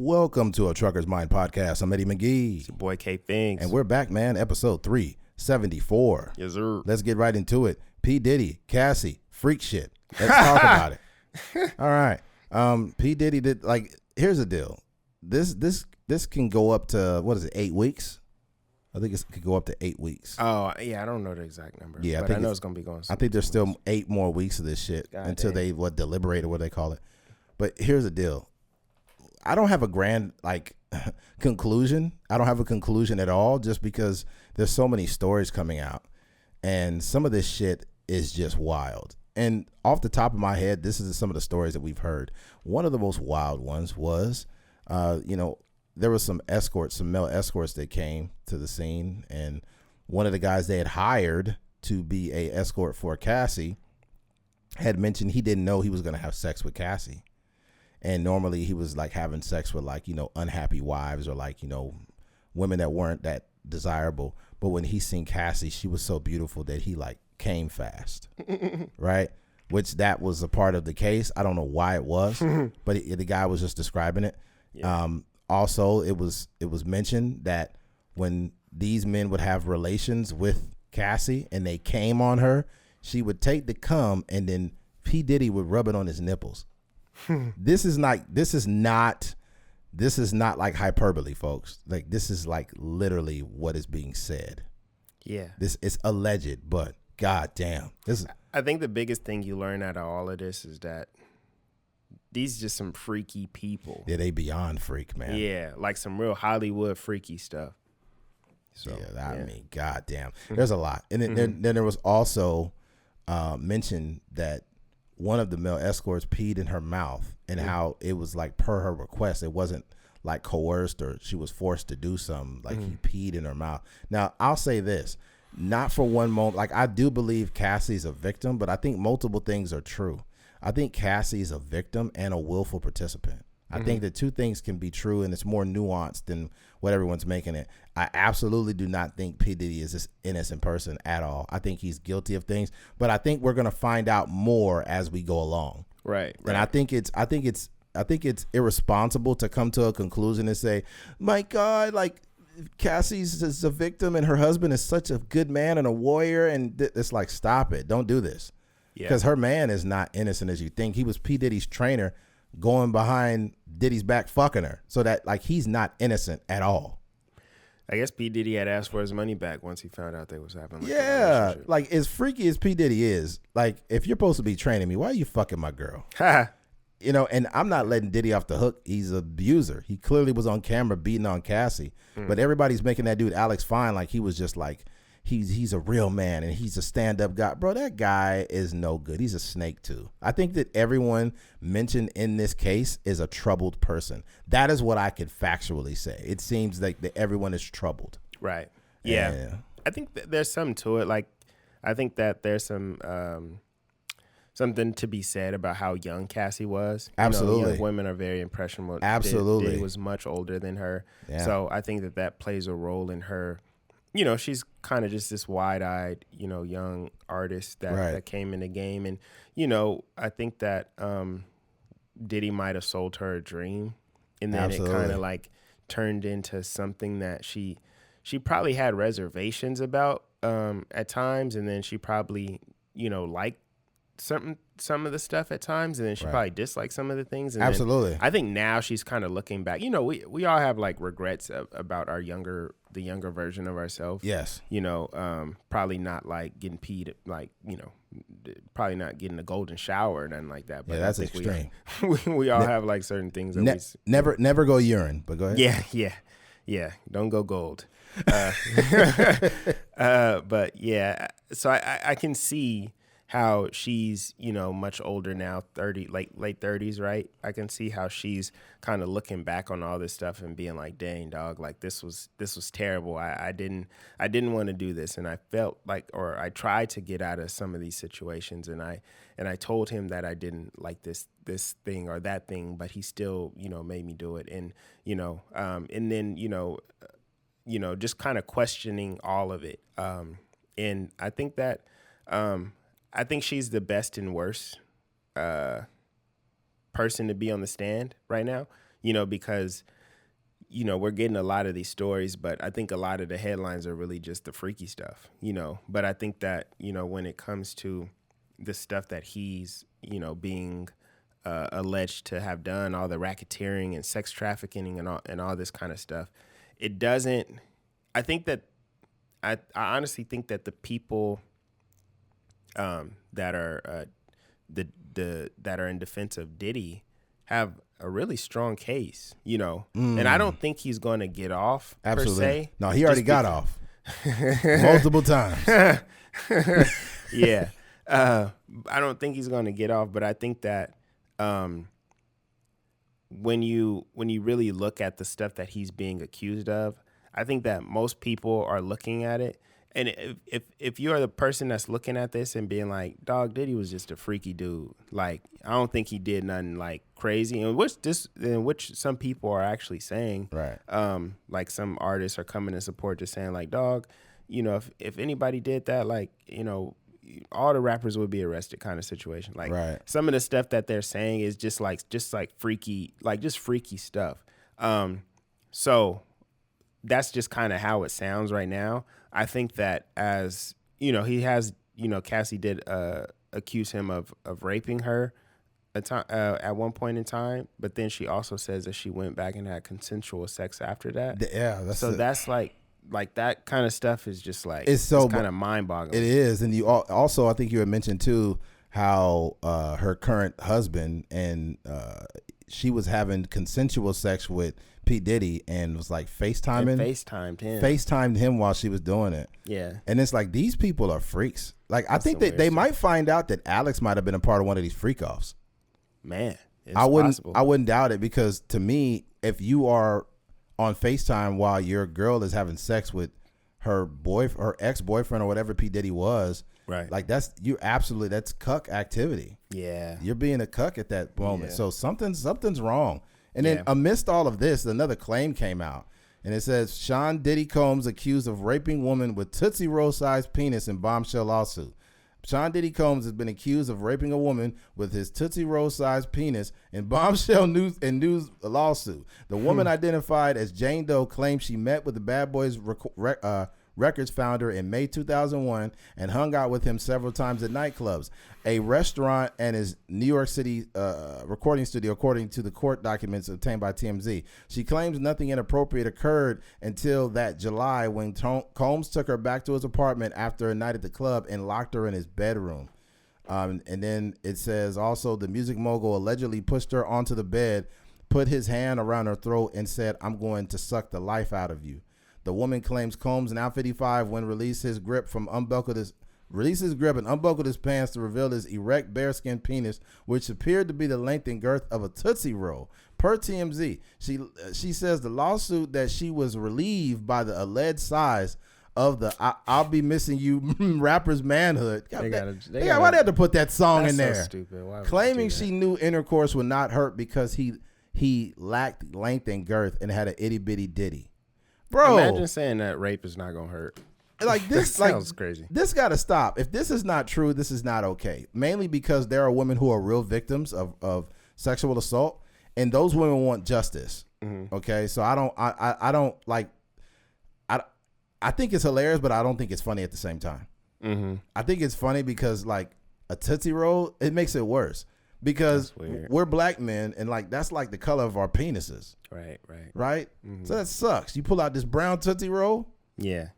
Welcome to a Trucker's Mind podcast. I'm Eddie McGee. It's your boy K Finks. And we're back, man. Episode 374. Yes, sir. Let's get right into it. P. Diddy, Cassie, freak shit. Let's talk about it. All right. P. Diddy did, here's the deal. This can go up to, 8 weeks? I think it could go up to 8 weeks. Oh, yeah, I don't know the exact number. Yeah, but I know it's going to be going. I think there's still 8 more weeks of this shit until they deliberate or what they call it. But here's the deal. I don't have a grand conclusion. I don't have a conclusion at all, just because there's so many stories coming out, and some of this shit is just wild. And off the top of my head, this is some of the stories that we've heard. One of the most wild ones was, there was some male escorts that came to the scene, and one of the guys they had hired to be a escort for Cassie had mentioned he didn't know he was going to have sex with Cassie. And normally he was having sex with unhappy wives or women that weren't that desirable. But when he seen Cassie, she was so beautiful that he came fast, right? Which that was a part of the case. I don't know why it was, but the guy was just describing it. Yeah. Also, it was mentioned that when these men would have relations with Cassie and they came on her, she would take the cum and then P. Diddy would rub it on his nipples. This is not like hyperbole, folks. This is literally what is being said. Yeah. This is alleged, but goddamn. I think the biggest thing you learn out of all of this is that these just some freaky people. Yeah, they beyond freak, man. Yeah, some real Hollywood freaky stuff. So yeah, I mean, goddamn. There's a lot. And then there was also mention that one of the male escorts peed in her mouth, and how it was per her request. It wasn't coerced or she was forced to do something. He peed in her mouth. Now, I'll say this, not for one moment. I do believe Cassie's a victim, but I think multiple things are true. I think Cassie's a victim and a willful participant. I think the two things can be true, and it's more nuanced than what everyone's making it. I absolutely do not think P. Diddy is this innocent person at all. I think he's guilty of things, but I think we're going to find out more as we go along. Right. And I think it's irresponsible to come to a conclusion and say, my God, Cassie's is a victim and her husband is such a good man and a warrior, and it's stop it. Don't do this. Because her man is not innocent as you think. He was P. Diddy's trainer going behind Diddy's back fucking her. So that he's not innocent at all. I guess P. Diddy had asked for his money back once he found out they was having a relationship. As freaky as P. Diddy is, if you're supposed to be training me, why are you fucking my girl? And I'm not letting Diddy off the hook. He's an abuser. He clearly was on camera beating on Cassie. But everybody's making that dude Alex Fine he was just he's a real man and he's a stand-up guy. Bro, that guy is no good. He's a snake too. I think that everyone mentioned in this case is a troubled person. That is what I could factually say. It seems that everyone is troubled. Right. Yeah. I think there's something to it. I think that there's some something to be said about how young Cassie was. Absolutely. Young women are very impressionable. Absolutely. Diddy was much older than her. Yeah. So I think that plays a role in her. She's kind of just this wide-eyed, young artist that came in the game. And, I think that Diddy might have sold her a dream. And then It kind of turned into something that she probably had reservations about at times. And then she probably, liked some of the stuff at times, and then she probably disliked some of the things. And Absolutely. I think now she's kind of looking back. We all have regrets about the younger version of ourselves. Yes. Probably not getting peed, probably not getting a golden shower or nothing like that. But that's extreme. We all have certain things that never go urine. But go ahead. Yeah. Don't go gold. But yeah, so I can see how she's, much older now, 30, late 30s, right? I can see how she's kind of looking back on all this stuff and being dang, dog, this was terrible. I didn't want to do this. And I felt or I tried to get out of some of these situations, and I told him that I didn't like this thing or that thing, but he still, made me do it. And, and then, just kind of questioning all of it. And I think that, I think she's the best and worst person to be on the stand right now, because we're getting a lot of these stories, but I think a lot of the headlines are really just the freaky stuff, But I think that, when it comes to the stuff that he's, being alleged to have done, all the racketeering and sex trafficking and all this kind of stuff, it doesn't. I think that I honestly think that the people that are that are in defense of Diddy have a really strong case, and I don't think he's going to get off. Absolutely. Per se. No, he already got off multiple times. Yeah. I don't think he's going to get off, but I think that when you really look at the stuff that he's being accused of, I think that most people are looking at it. And if you're the person that's looking at this and being like, dog, Diddy was just a freaky dude. Like, I don't think he did nothing like crazy. And which some people are actually saying, right? Like some artists are coming in support, just saying like, dog, if anybody did that, like, all the rappers would be arrested, kind of situation. Like, right. Some of the stuff that they're saying is just like freaky, like just freaky stuff. So that's just kind of how it sounds right now. I think that as, he has, Cassie did accuse him of raping her at one point in time, but then she also says that she went back and had consensual sex after that. Yeah. That's like that kind of stuff is just like, it's kind of mind-boggling. It is. And you also, I think you had mentioned too, how her current husband and she was having consensual sex with P. Diddy and was like FaceTimed him while she was doing it. Yeah. And it's like, these people are freaks. Like, I think that they might find out that Alex might have been a part of one of these freak offs. Man, I wouldn't doubt it, because to me, if you are on FaceTime while your girl is having sex with her ex-boyfriend or whatever P. Diddy was, right? Like, that's cuck activity. Yeah. You're being a cuck at that moment. Yeah. So something's wrong. And then amidst all of this, another claim came out, and it says Sean Diddy Combs accused of raping woman with Tootsie Roll sized penis in bombshell lawsuit. Sean Diddy Combs has been accused of raping a woman with his Tootsie Roll sized penis in bombshell news lawsuit. The woman, identified as Jane Doe, claims she met with the Bad Boys Records founder in May 2001 and hung out with him several times at nightclubs, a restaurant, and his New York City recording studio, according to the court documents obtained by TMZ. She claims nothing inappropriate occurred until that July, when Combs took her back to his apartment after a night at the club and locked her in his bedroom. And then it says also the music mogul allegedly pushed her onto the bed, put his hand around her throat, and said, "I'm going to suck the life out of you." The woman claims Combs, now 55, when released his grip and unbuckled his pants to reveal his erect bearskin penis, which appeared to be the length and girth of a Tootsie Roll. Per TMZ, she says the lawsuit that she was relieved by the alleged size of the I'll Be Missing You rapper's manhood. Why they have to put that song in there? So stupid. Claiming she knew intercourse would not hurt because he lacked length and girth and had an itty bitty ditty. Bro, imagine saying that rape is not gonna hurt. Like this sounds crazy. This got to stop. If this is not true, this is not okay. Mainly because there are women who are real victims of sexual assault, and those women want justice. Mm-hmm. Okay, so I think it's hilarious, but I don't think it's funny at the same time. Mm-hmm. I think it's funny because like a Tootsie Roll, it makes it worse. Because we're black men, and like that's like the color of our penises. Right? Mm-hmm. So that sucks. You pull out this brown Tootsie Roll. Yeah.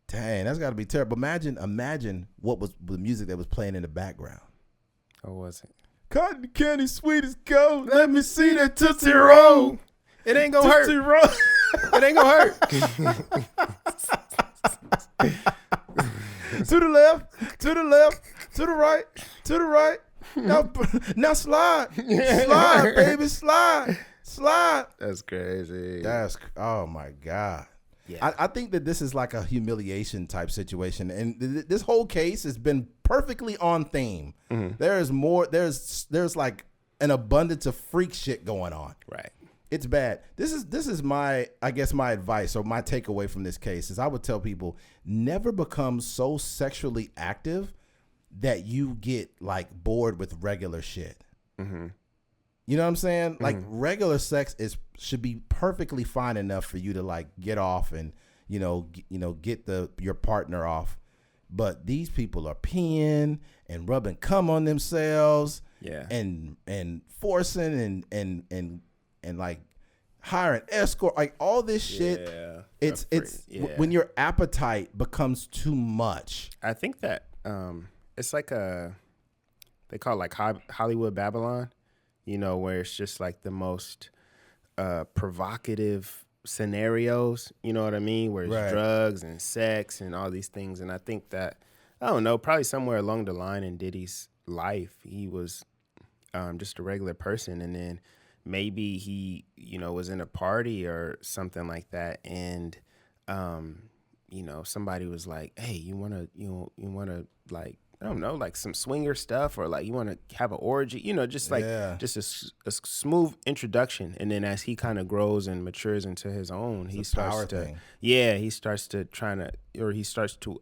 Dang, that's got to be terrible. Imagine what was the music that was playing in the background. What was it? Cotton candy, sweet as gold. Let me see that Tootsie Roll. It ain't gonna hurt. Tootsie Roll. It ain't gonna hurt. To the left, to the left, to the right, to the right. Now slide, baby, slide. That's crazy. Oh my God. Yeah. I think that this is like a humiliation type situation, and this whole case has been perfectly on theme. Mm-hmm. There's like an abundance of freak shit going on. Right. It's bad. This is my advice or my takeaway from this case is I would tell people never become so sexually active that you get like bored with regular shit. Mm-hmm. You know what I'm saying? Like regular sex should be perfectly fine enough for you to like get off and get your partner off. But these people are peeing and rubbing cum on themselves, and forcing and like hiring escort, like all this shit. Yeah, it's when your appetite becomes too much. I think that it's like they call it like Hollywood Babylon, where it's just like the most provocative scenarios, you know what I mean? Where it's drugs and sex and all these things. And I think that, I don't know, probably somewhere along the line in Diddy's life, he was just a regular person. And then maybe he, was in a party or something like that. And, somebody was like, hey, you want to like, I don't know, like some swinger stuff, or like you want to have an orgy, just a smooth introduction. And then as he kind of grows and matures into his own, he starts to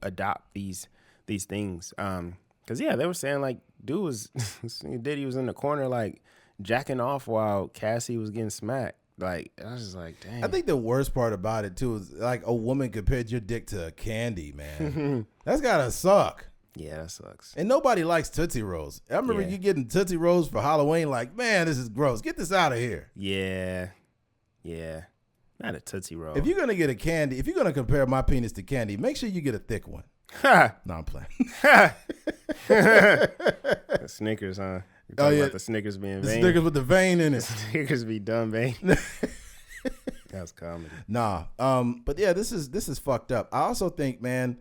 adopt these things. Cause they were saying like Diddy was in the corner like jacking off while Cassie was getting smacked. Like, I was just like, dang. I think the worst part about it too is like a woman compared your dick to a candy, man. That's gotta suck. Yeah, that sucks. And nobody likes Tootsie Rolls. I remember you getting Tootsie Rolls for Halloween, like, man, this is gross. Get this out of here. Yeah. Not a Tootsie Roll. If you're going to get a candy, if you're going to compare my penis to candy, make sure you get a thick one. No, I'm playing. The Snickers, huh? You're talking about the Snickers being vein. Snickers with the vein in it. Snickers be dumb vein. That's comedy. Nah. But yeah, this is fucked up. I also think, man,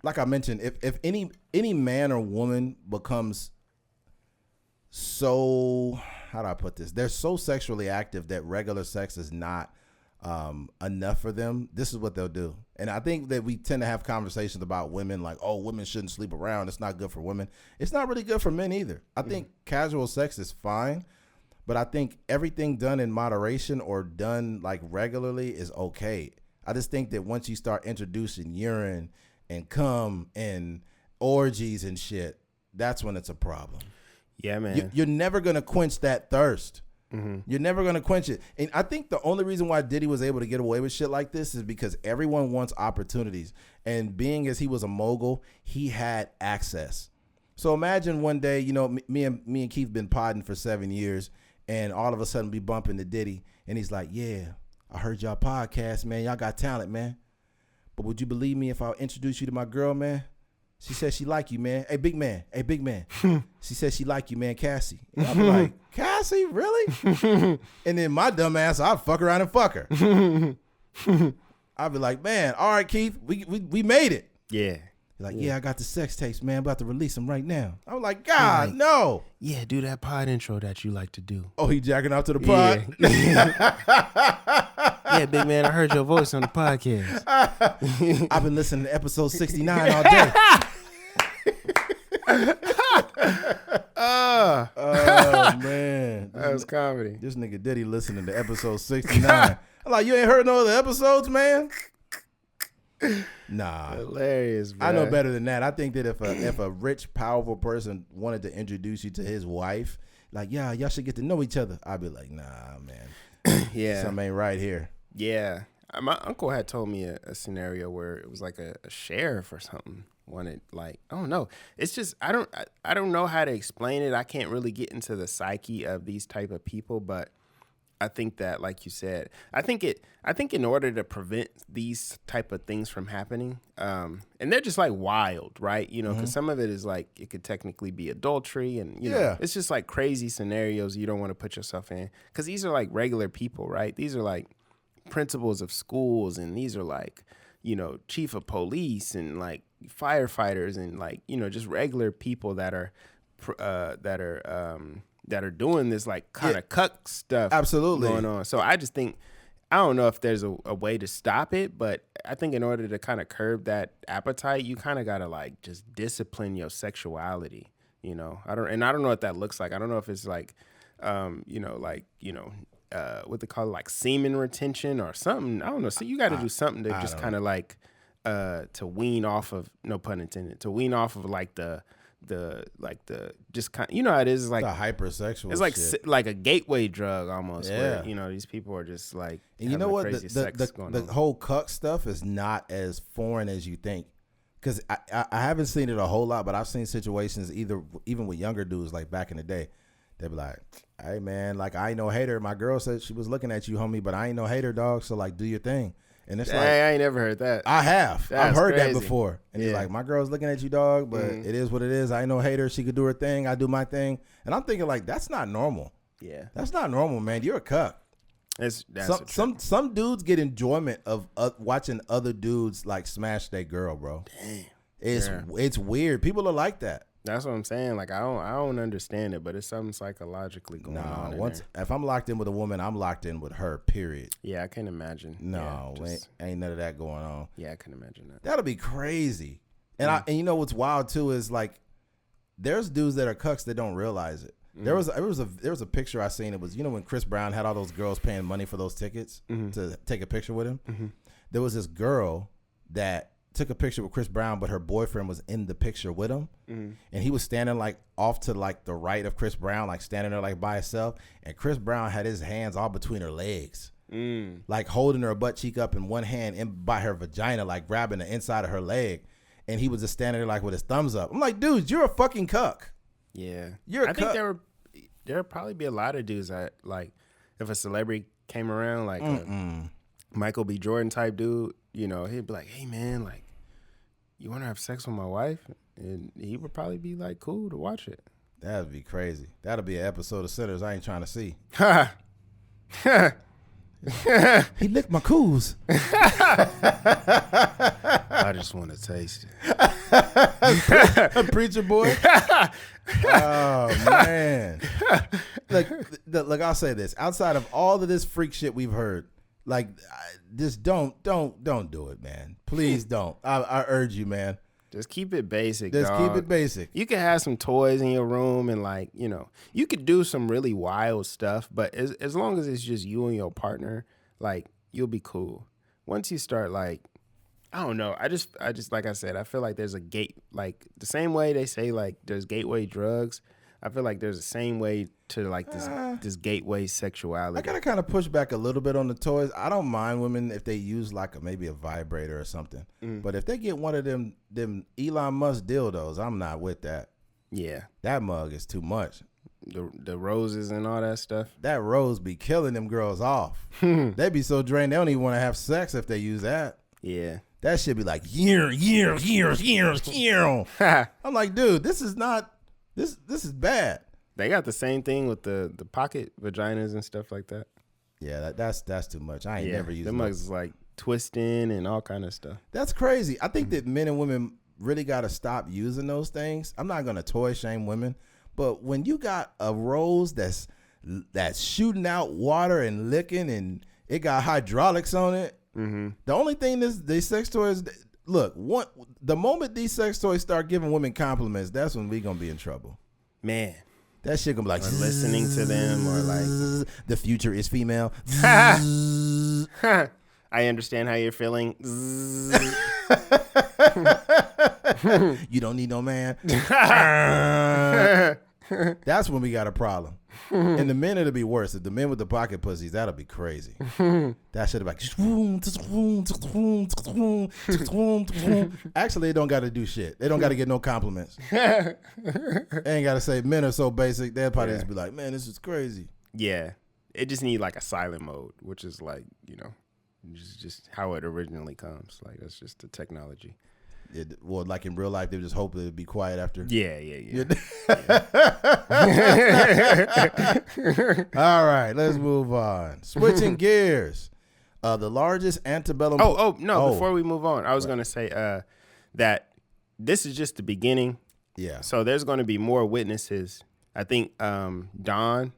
like I mentioned, if any man or woman becomes so, how do I put this? They're so sexually active that regular sex is not enough for them. This is what they'll do. And I think that we tend to have conversations about women like, oh, women shouldn't sleep around. It's not good for women. It's not really good for men either. I think casual sex is fine, but I think everything done in moderation or done like regularly is okay. I just think that once you start introducing urine and cum and orgies and shit, that's when it's a problem. Yeah, man. You're never going to quench that thirst. You're never going to quench it. And I think the only reason why Diddy was able to get away with shit like this is because everyone wants opportunities. And being as he was a mogul, he had access. So imagine one day, me and Keith been podding for 7 years, and all of a sudden we bump into Diddy, and he's like, yeah, I heard y'all podcast, man. Y'all got talent, man. But would you believe me if I introduce you to my girl, man? She said she like you, man. Hey, big man. She said she like you, man, Cassie. And I'd be like, Cassie, really? And then my dumb ass, I'd fuck around and fuck her. I'd be like, man, all right, Keith, we made it. Yeah. He's like, yeah, I got the sex tapes, man. I'm about to release them right now. I was like, God, no. Yeah, do that pod intro that you like to do. Oh, he jacking off to the pod? Yeah, big man, I heard your voice on the podcast. I've been listening to episode 69 all day. Oh, man. That was comedy. This nigga Diddy listening to episode 69. I'm like, you ain't heard no other episodes, man? Nah. Hilarious, bro. I know better than that. I think that if a rich, powerful person wanted to introduce you to his wife, like, yeah, y'all should get to know each other, I'd be like, nah, man. Yeah. Something ain't right here. Yeah. My uncle had told me a scenario where it was like a sheriff or something wanted, like, I don't know. It's just, I don't know how to explain it. I can't really get into the psyche of these type of people, but I think that, like you said, I think in order to prevent these type of things from happening, and they're just like wild, right? Because some of it is like, it could technically be adultery, and you know, it's just like crazy scenarios you don't want to put yourself in, because these are like regular people, right? These are like principals of schools, and these are like, chief of police and like firefighters, and like, just regular people that are doing this like kind of cuck stuff absolutely going on. So I just think, I don't know if there's a way to stop it, but I think in order to kind of curb that appetite, you kind of got to like just discipline your sexuality, I don't know what that looks like. I don't know if it's like, what they call it, like semen retention or something. I don't know. So you got to do something to just kind of like, to wean off of, no pun intended, to wean off of like the just kind, you know how it is, like the hypersexual. It's like shit. like a gateway drug almost. Yeah. Where, these people are just like. And you know what? The whole cuck stuff is not as foreign as you think. Because I haven't seen it a whole lot, but I've seen situations even with younger dudes, like back in the day. They'd be like, hey, man, like, I ain't no hater. My girl said she was looking at you, homie, but I ain't no hater, dog. So, like, do your thing. And it's like, I ain't never heard that. I have. That's I've heard crazy. that before. And he's like, my girl's looking at you, dog, but it is what it is. I ain't no hater. She could do her thing. I do my thing. And I'm thinking, like, that's not normal. Yeah. That's not normal, man. You're a cuck. Some dudes get enjoyment of watching other dudes, like, smash their girl, bro. Damn. It's weird. People are like that. That's what I'm saying. Like, I don't understand it, but it's something psychologically going on. If I'm locked in with a woman, I'm locked in with her, period. Yeah, I can't imagine. No, ain't none of that going on. Yeah, I can imagine that. That'll be crazy. And and you know what's wild too is, like, there's dudes that are cucks that don't realize it. There was a picture I seen. It was, when Chris Brown had all those girls paying money for those tickets to take a picture with him. There was this girl that took a picture with Chris Brown, but her boyfriend was in the picture with him, and he was standing like off to like the right of Chris Brown, like standing there like by himself, and Chris Brown had his hands all between her legs, like holding her butt cheek up in one hand and by her vagina, like grabbing the inside of her leg, and he was just standing there like with his thumbs up. I'm like, dude, you're a fucking cuck. Yeah, I think there would probably be a lot of dudes that, like, if a celebrity came around, like a Michael B. Jordan type dude, he'd be like, hey, man, like, you want to have sex with my wife? And he would probably be like, cool to watch it. That'd be crazy. That'll be an episode of Sinners I ain't trying to see. He licked my coos. I just want to taste it. Preacher boy. Oh, man. Look, I'll say this. Outside of all of this freak shit we've heard, like, just don't do it, man. Please don't. I urge you, man. Just keep it basic, Just dog. keep it basic. You can have some toys in your room and, like, you could do some really wild stuff, but as long as it's just you and your partner, like, you'll be cool. Once you start, like, I don't know. I just like I said, I feel like there's a gate, like, the same way they say, like, there's gateway drugs. I feel like there's the same way to, like, this gateway sexuality. I gotta kind of push back a little bit on the toys. I don't mind women if they use, like, maybe a vibrator or something. But if they get one of them Elon Musk dildos, I'm not with that. Yeah, that mug is too much. The roses and all that stuff. That rose be killing them girls off. They be so drained they don't even want to have sex if they use that. Yeah, that shit be like year. I'm like, dude, this is not. This is bad. They got the same thing with the pocket vaginas and stuff like that. Yeah, that's too much. I ain't never used them. Mugs is like twisting and all kind of stuff. That's crazy. I think that men and women really got to stop using those things. I'm not gonna toy shame women, but when you got a rose that's shooting out water and licking and it got hydraulics on it, the only thing these sex toys. Look, the moment these sex toys start giving women compliments, that's when we gonna be in trouble. Man, that shit gonna be like, or listening to them, or like, the future is female. I understand how you're feeling. You don't need no man. That's when we got a problem. And the men, it'll be worse. If the men with the pocket pussies, that'll be crazy. That shit be like, actually, they don't got to do shit. They don't got to get no compliments. They ain't got to say men are so basic. They'll probably just be like, man, this is crazy. Yeah. It just need like a silent mode, which is like, just how it originally comes. Like, that's just the technology. Well, like in real life, they just hope it'd be quiet after. Yeah. All right, let's move on. Switching gears. The largest antebellum. Before we move on, I was going to say that this is just the beginning. Yeah. So there's going to be more witnesses. I think Dawn.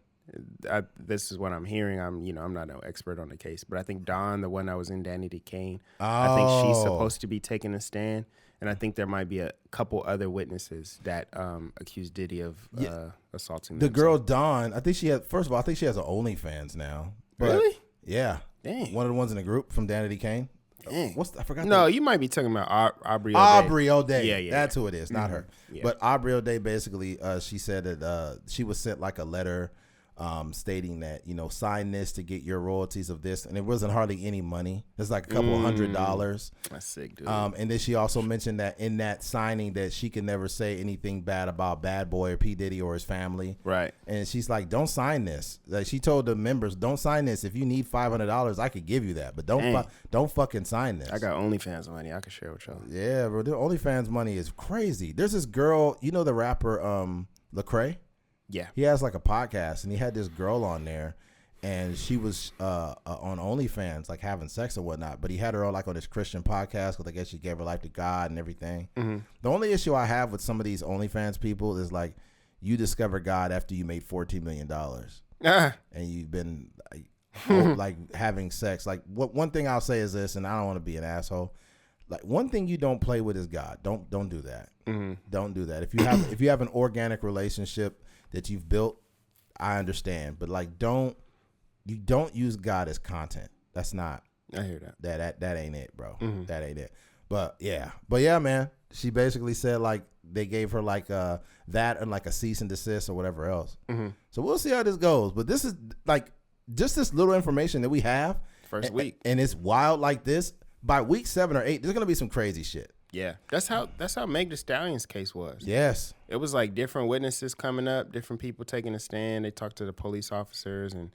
This is what I'm hearing. I'm not an expert on the case, but I think Dawn, the one that was in Danny Kane, I think she's supposed to be taking a stand, and I think there might be a couple other witnesses that accuse Diddy of assaulting them. The girl Dawn, I think she has an OnlyFans now. Really? Yeah. Dang. One of the ones in the group from Danny Kane. I forgot. No, you might be talking about Aubrey O'Day. Aubrey O'Day. Yeah. That's who it is, not her. Yeah. But Aubrey O'Day basically, she said that she was sent like a letter stating that, sign this to get your royalties of this, and it wasn't hardly any money. It's like a couple $100. That's sick, dude. And then she also mentioned that in that signing that she can never say anything bad about Bad Boy or P. Diddy or his family. Right. And she's like, don't sign this. Like, she told the members, don't sign this. If you need $500, I could give you that, but don't fucking sign this. I got OnlyFans money I can share with y'all. Yeah, bro. The OnlyFans money is crazy. There's this girl, the rapper Lecrae? Yeah. He has like a podcast, and he had this girl on there, and she was on OnlyFans, like having sex and whatnot. But he had her on like on this Christian podcast because I guess she gave her life to God and everything. Mm-hmm. The only issue I have with some of these OnlyFans people is like, you discover God after you made $14 million, and you've been like having sex. Like, one thing I'll say is this, and I don't want to be an asshole. Like, one thing you don't play with is God. Don't do that. Mm-hmm. Don't do that. If you have an organic relationship that you've built, I understand, but like, don't use God as content. That's not. I hear that. That ain't it, bro. Mm-hmm. That ain't it. But yeah, man. She basically said like they gave her like that and like a cease and desist or whatever else. Mm-hmm. So we'll see how this goes. But this is like just this little information that we have first week, and it's wild like this. By week 7 or 8, there's gonna be some crazy shit. Yeah, that's how Meg Thee Stallion's case was. Yes, it was like different witnesses coming up, different people taking a stand. They talked to the police officers and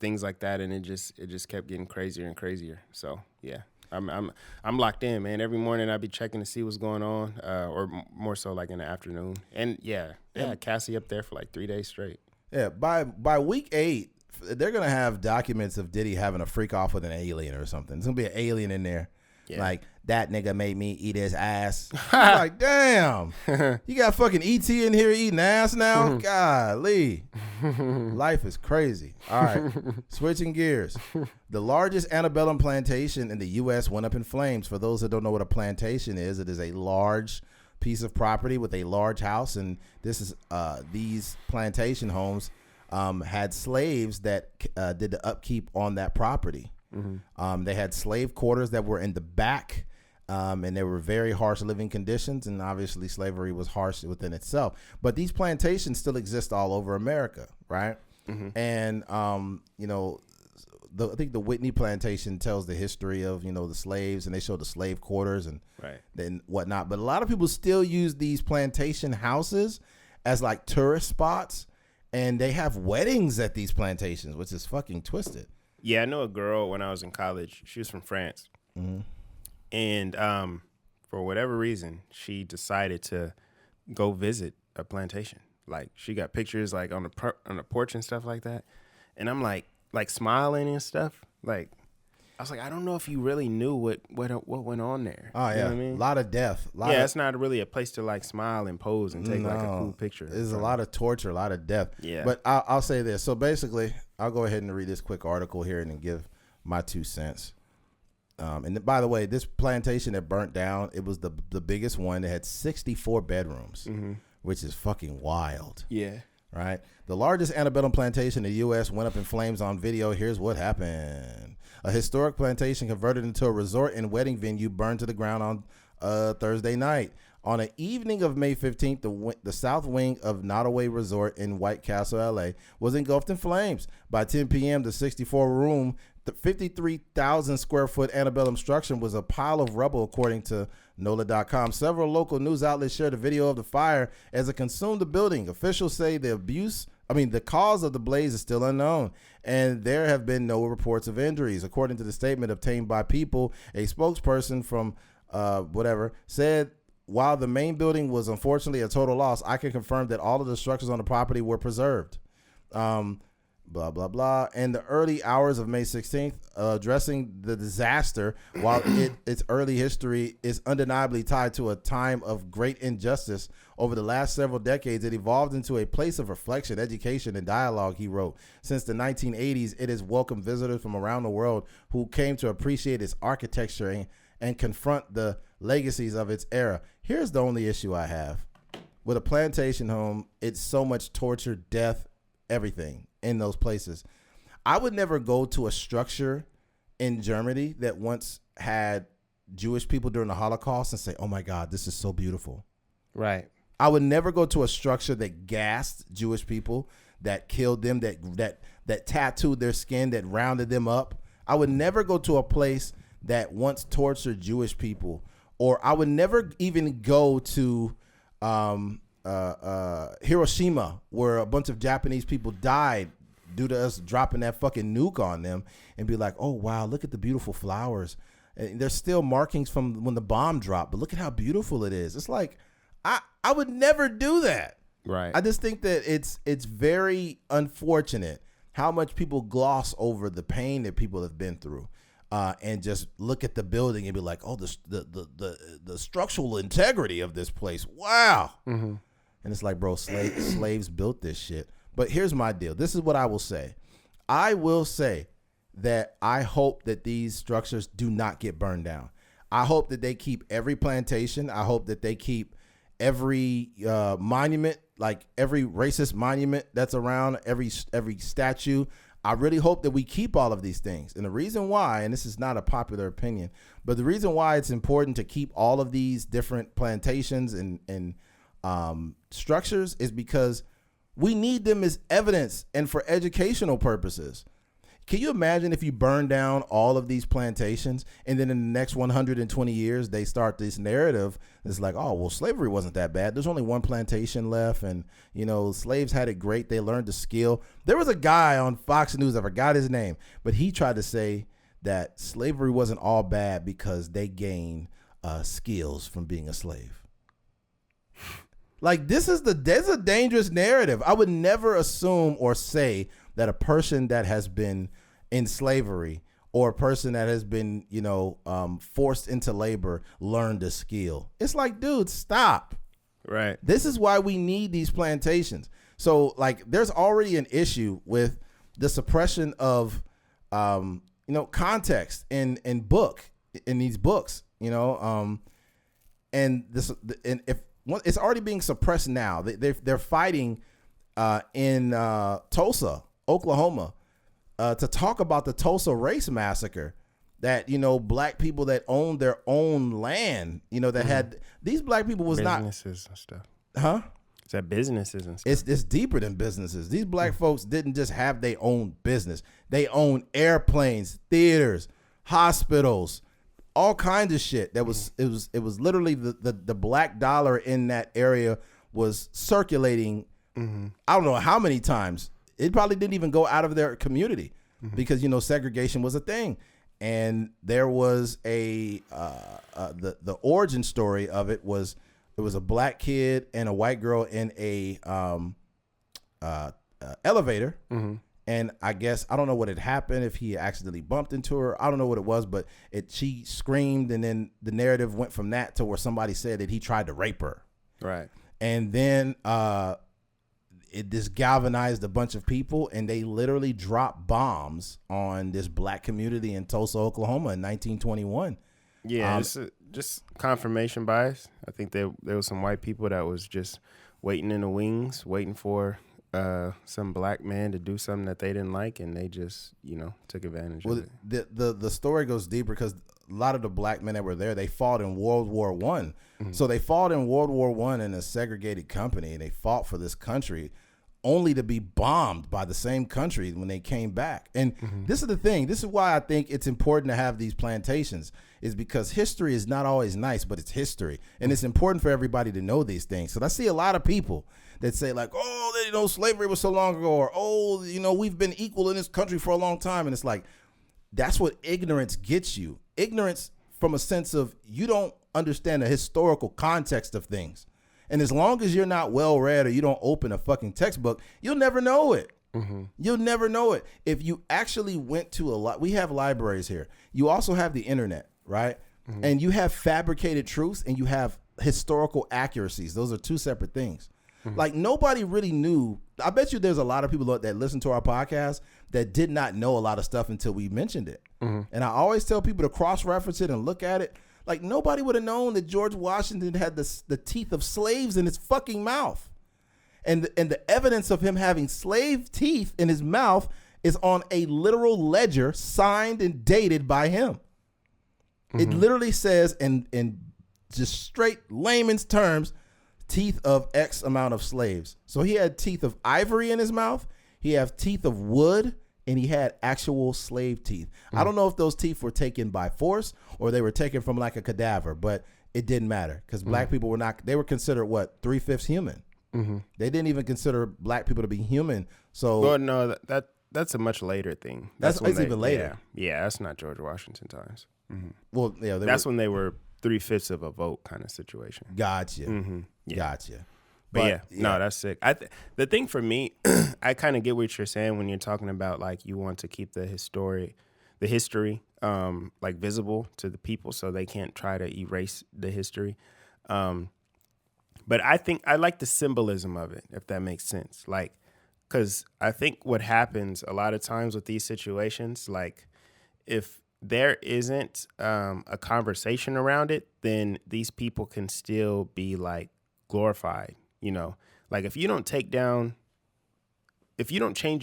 things like that, and it just kept getting crazier and crazier. So yeah, I'm locked in, man. Every morning I be checking to see what's going on, or more so like in the afternoon. And yeah, Cassie up there for like 3 days straight. Yeah, by week 8, they're gonna have documents of Diddy having a freak off with an alien or something. There's gonna be an alien in there. Yeah. Like, that nigga made me eat his ass. Like, damn. You got fucking E.T. in here eating ass now? Golly. Life is crazy. All right. Switching gears. The largest antebellum plantation in the U.S. went up in flames. For those that don't know what a plantation is, it is a large piece of property with a large house. And this is these plantation homes had slaves that did the upkeep on that property. Mm-hmm. They had slave quarters that were in the back, and they were very harsh living conditions, and obviously slavery was harsh within itself. But these plantations still exist all over America, right? Mm-hmm. And I think the Whitney plantation tells the history of the slaves, and they show the slave quarters and then whatnot. But a lot of people still use these plantation houses as like tourist spots, and they have weddings at these plantations, which is fucking twisted. Yeah, I know a girl when I was in college. She was from France. Mm-hmm. And for whatever reason, she decided to go visit a plantation. Like, she got pictures like on the porch and stuff like that. And I'm like smiling and stuff. Like, I was like, I don't know if you really knew what went on there. Oh, yeah. You know what I mean? A lot of death. It's not really a place to like smile and pose and take like a cool picture. There's a lot of torture, a lot of death. Yeah. But I'll say this. So basically, I'll go ahead and read this quick article here and then give my 2 cents. And by the way, this plantation that burnt down, it was the biggest one. It had 64 bedrooms, which is fucking wild. Yeah. Right? The largest antebellum plantation in the U.S. went up in flames on video. Here's what happened. A historic plantation converted into a resort and wedding venue burned to the ground on Thursday night. On an evening of May 15th, the south wing of Nottoway Resort in White Castle, L.A. was engulfed in flames. By 10 p.m., the 64-room, the 53,000 square foot antebellum structure was a pile of rubble, according to NOLA.com. Several local news outlets shared a video of the fire as it consumed the building. Officials say the cause of the blaze is still unknown, and there have been no reports of injuries. According to the statement obtained by People, a spokesperson from said, while the main building was unfortunately a total loss, I can confirm that all of the structures on the property were preserved. Blah, blah, blah. In the early hours of May 16th, addressing the disaster, while its early history is undeniably tied to a time of great injustice over the last several decades, it evolved into a place of reflection, education, and dialogue, he wrote. Since the 1980s, it has welcomed visitors from around the world who came to appreciate its architecture and confront the legacies of its era. Here's the only issue I have. With a plantation home, it's so much torture, death, everything in those places. I would never go to a structure in Germany that once had Jewish people during the Holocaust and say, oh my God, this is so beautiful. Right. I would never go to a structure that gassed Jewish people, that killed them, that tattooed their skin, that rounded them up. I would never go to a place that once tortured Jewish people, or I would never even go to Hiroshima, where a bunch of Japanese people died due to us dropping that fucking nuke on them, and be like, oh wow, look at the beautiful flowers. And there's still markings from when the bomb dropped, but look at how beautiful it is. It's like, I would never do that. Right. I just think that it's very unfortunate how much people gloss over the pain that people have been through, and just look at the building and be like, oh, the structural integrity of this place. Wow. Mm-hmm. And it's like, bro, slaves built this shit. But here's my deal. This is what I will say. I will say that I hope that these structures do not get burned down. I hope that they keep every plantation. I hope that they keep every monument, like every racist monument that's around, every statue. I really hope that we keep all of these things. And the reason why, and this is not a popular opinion, but the reason why it's important to keep all of these different plantations and structures is because we need them as evidence and for educational purposes. Can you imagine if you burn down all of these plantations and then in the next 120 years, they start this narrative that's like, oh, well, slavery wasn't that bad. There's only one plantation left. And, you know, slaves had it great. They learned the skill. There was a guy on Fox News, I forgot his name, but he tried to say that slavery wasn't all bad because they gained skills from being a slave. Like, there's a dangerous narrative. I would never assume or say that a person that has been in slavery or a person that has been, you know, forced into labor learned a skill. It's like, dude, stop. Right. This is why we need these plantations. So, like, there's already an issue with the suppression of, you know, context in these books, you know, and if it's already being suppressed now. They're fighting in Tulsa, Oklahoma, to talk about the Tulsa race massacre, that, you know, black people that owned their own land, you know, that had these black people was businesses and stuff. Huh? Is that businesses and stuff? It's deeper than businesses. These black folks didn't just have their own business. They owned airplanes, theaters, hospitals, all kinds of shit. That was it was literally the black dollar in that area was circulating. I don't know how many times. It probably didn't even go out of their community because, you know, segregation was a thing. And there was the origin story of it was a black kid and a white girl in a elevator. And I guess, I don't know what had happened, if he accidentally bumped into her. I don't know what it was, but she screamed, and then the narrative went from that to where somebody said that he tried to rape her. Right. And then this galvanized a bunch of people, and they literally dropped bombs on this black community in Tulsa, Oklahoma in 1921. Yeah, just confirmation bias. I think there was some white people that was just waiting in the wings, waiting for some black man to do something that they didn't like, and they just, you know, took advantage of it. The story goes deeper because a lot of the black men that were there, they fought in World War I. So they fought in World War I in a segregated company, and they fought for this country only to be bombed by the same country when they came back. And this is the thing. This is why I think it's important to have these plantations, is because history is not always nice, but it's history. And it's important for everybody to know these things. So I see a lot of people that say like, oh, you know, slavery was so long ago, or, oh, you know, we've been equal in this country for a long time. And it's like, that's what ignorance gets you. Ignorance from a sense of you don't understand the historical context of things. And as long as you're not well read or you don't open a fucking textbook, you'll never know it. You'll never know it. If you actually went to we have libraries here. You also have the internet, right? And you have fabricated truths and you have historical accuracies. Those are two separate things. Like, nobody really knew. I bet you there's a lot of people that listen to our podcast that did not know a lot of stuff until we mentioned it. And I always tell people to cross-reference it and look at it. Like, nobody would have known that George Washington had the teeth of slaves in his fucking mouth. And the evidence of him having slave teeth in his mouth is on a literal ledger signed and dated by him. It literally says in just straight layman's terms, teeth of X amount of slaves. So he had teeth of ivory in his mouth. He had teeth of wood, and he had actual slave teeth. I don't know if those teeth were taken by force or they were taken from like a cadaver, but it didn't matter because black people were not, they were considered what, 3/5 human. They didn't even consider black people to be human. So, well, no, that's a much later thing. That's even later. Yeah, that's not George Washington times. Well, yeah, that's when they were 3/5 of a vote kind of situation. Gotcha. Gotcha. But no, that's sick. The thing for me, I kind of get what you're saying when you're talking about like you want to keep the history, like visible to the people so they can't try to erase the history. But I think I like the symbolism of it, if that makes sense. Like, because I think what happens a lot of times with these situations, like if there isn't a conversation around it, then these people can still be like glorified, you know? Like if you don't change the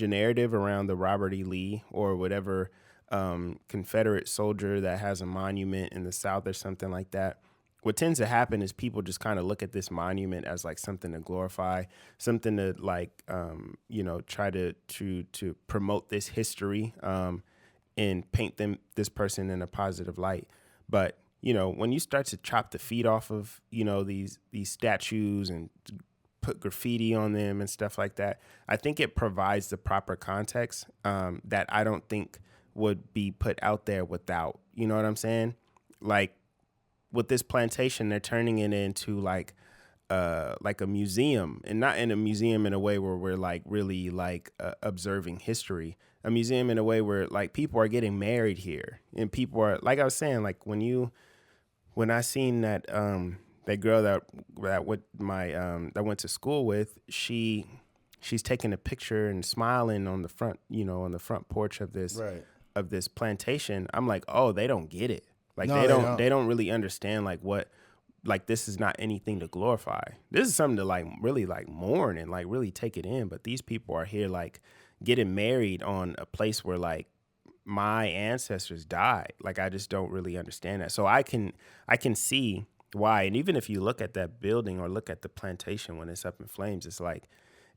narrative around the Robert E. Lee or whatever Confederate soldier that has a monument in the South or something like that, what tends to happen is people just kind of look at this monument as like something to glorify, something to like, try to promote this history and paint this person in a positive light. But, you know, when you start to chop the feet off of, you know, these statues and put graffiti on them and stuff like that, I think it provides the proper context that I don't think would be put out there without, you know what I'm saying? Like with this plantation, they're turning it into like a museum, and not in a museum in a way where we're like really like observing history. A museum in a way where like people are getting married here, and people are, like I was saying, like when I seen that that girl that went to school with, she's taking a picture and smiling on the front, you know, on the front porch of this plantation. I'm like, oh, they don't get it. Like no, they don't really understand like what, like this is not anything to glorify. This is something to like really like mourn and like really take it in. But these people are here like getting married on a place where like my ancestors died. Like I just don't really understand that. So I can see why. And even if you look at that building or look at the plantation when it's up in flames, it's like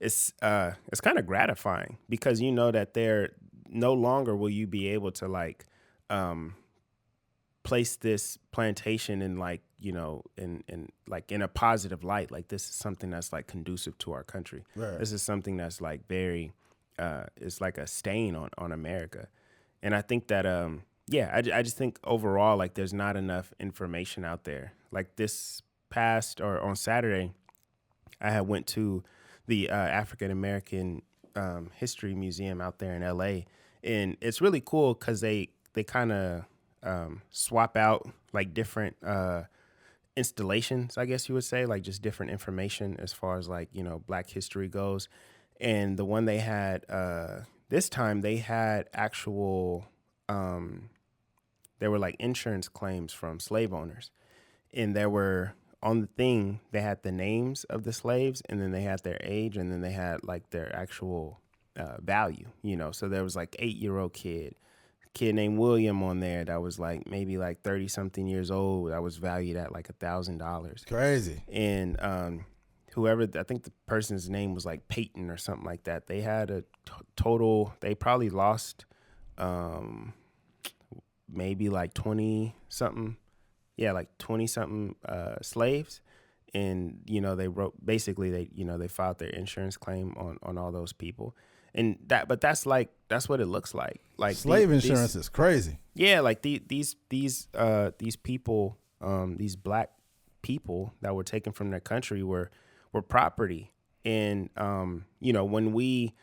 it's kind of gratifying because you know that they're no longer will you be able to like place this plantation in like, you know, in like in a positive light. Like this is something that's like conducive to our country. Right. This is something that's like very it's like a stain on America. And I think that I just think overall like there's not enough information out there. Like this past or on Saturday, I had went to the African American History Museum out there in LA, and it's really cool because they kind of swap out like different installations, I guess you would say, like just different information as far as like, you know, Black history goes. And the one they had this time, they had actual there were like insurance claims from slave owners, and there were on the thing they had the names of the slaves, and then they had their age, and then they had like their actual value, you know. So there was like 8-year-old kid named William on there that was like maybe like 30 something years old that was valued at like $1,000. Crazy. And whoever, I think the person's name was like Peyton or something like that. They had a total, they probably lost maybe like 20 something slaves. And, you know, they filed their insurance claim on all those people. And that's what it looks like. Like slave insurance is crazy. Yeah, like these people, these Black people that were taken from their country were property. And you know, when we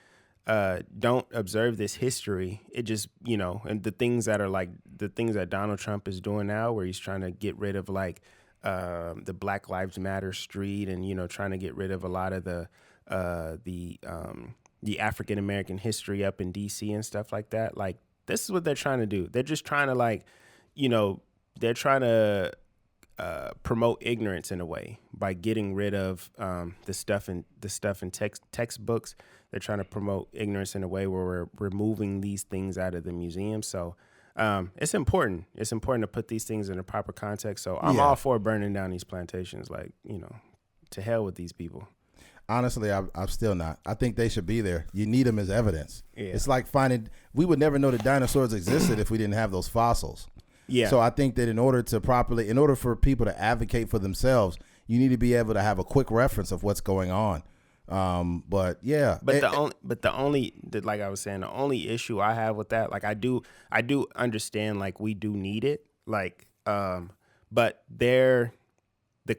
don't observe this history, it just, you know, and the things that Donald Trump is doing now, where he's trying to get rid of like the Black Lives Matter street, and, you know, trying to get rid of a lot of the African American history up in DC and stuff like that. Like, this is what they're trying to do. They're just trying to, like, you know, they're trying to promote ignorance in a way by getting rid of the stuff in textbooks. They're trying to promote ignorance in a way where we're removing these things out of the museum. So it's important. It's important to put these things in a proper context. So I'm all for burning down these plantations. Like, to hell with these people. Honestly, I'm still not. I think they should be there. You need them as evidence. Yeah. It's like we would never know that dinosaurs existed if we didn't have those fossils. Yeah. So I think that in order for people to advocate for themselves, you need to be able to have a quick reference of what's going on. But yeah. Like I was saying, the only issue I have with that, like I do understand, like we do need it, like, but the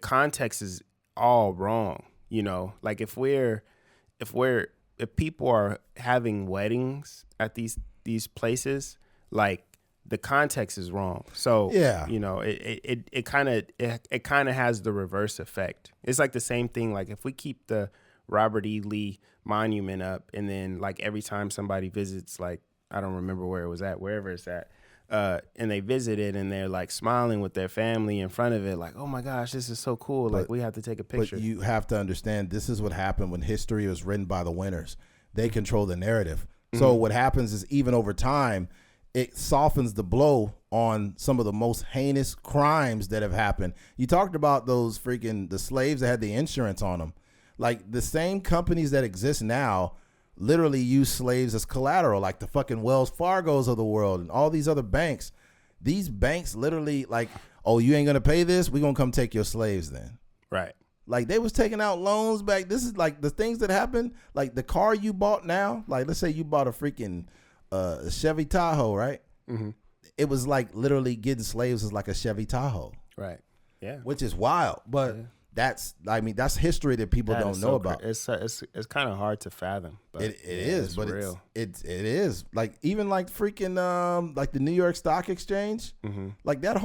context is all wrong. Like if people are having weddings at these places, like the context is wrong. So yeah, it kind of has the reverse effect. It's like the same thing. Like if we keep the Robert E. Lee monument up, and then like every time somebody visits, like I don't remember where it was at, wherever it's at, and they visit it and they're like smiling with their family in front of it, like, oh my gosh, this is so cool. Like we have to take a picture. But you have to understand, this is what happened when history was written by the winners. They control the narrative. Mm-hmm. So what happens is, even over time, it softens the blow on some of the most heinous crimes that have happened. You talked about the slaves that had the insurance on them. Like the same companies that exist now literally use slaves as collateral, like the fucking Wells Fargos of the world and all these other banks. These banks literally like, oh, you ain't going to pay this? We're going to come take your slaves then. Right. Like they was taking out loans back. This is like the things that happen, like the car you bought now. Like let's say you bought a freaking Chevy Tahoe, right? Mm-hmm. It was like literally getting slaves is like a Chevy Tahoe. Right. Yeah. Which is wild. But that's history that people don't know about. It's kind of hard to fathom. But it is, but real. It is like even like freaking like the New York Stock Exchange, mm-hmm. like that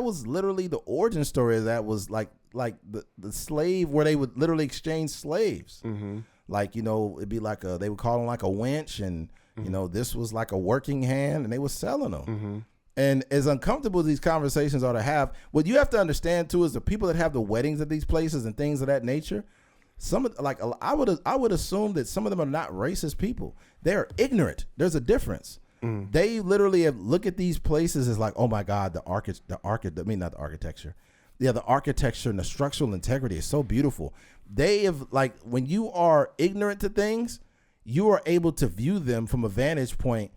was literally the origin story of that was like the slave where they would literally exchange slaves. Mm-hmm. Like it'd be like they would call them like a wench, and mm-hmm. This was like a working hand, and they were selling them. Mm-hmm. And as uncomfortable as these conversations are to have, what you have to understand too is the people that have the weddings at these places and things of that nature. I would assume that some of them are not racist people. They're ignorant. There's a difference. Mm. They literally look at these places as like, oh my God, the architecture. Yeah, the architecture and the structural integrity is so beautiful. They have, like, when you are ignorant to things, you are able to view them from a vantage point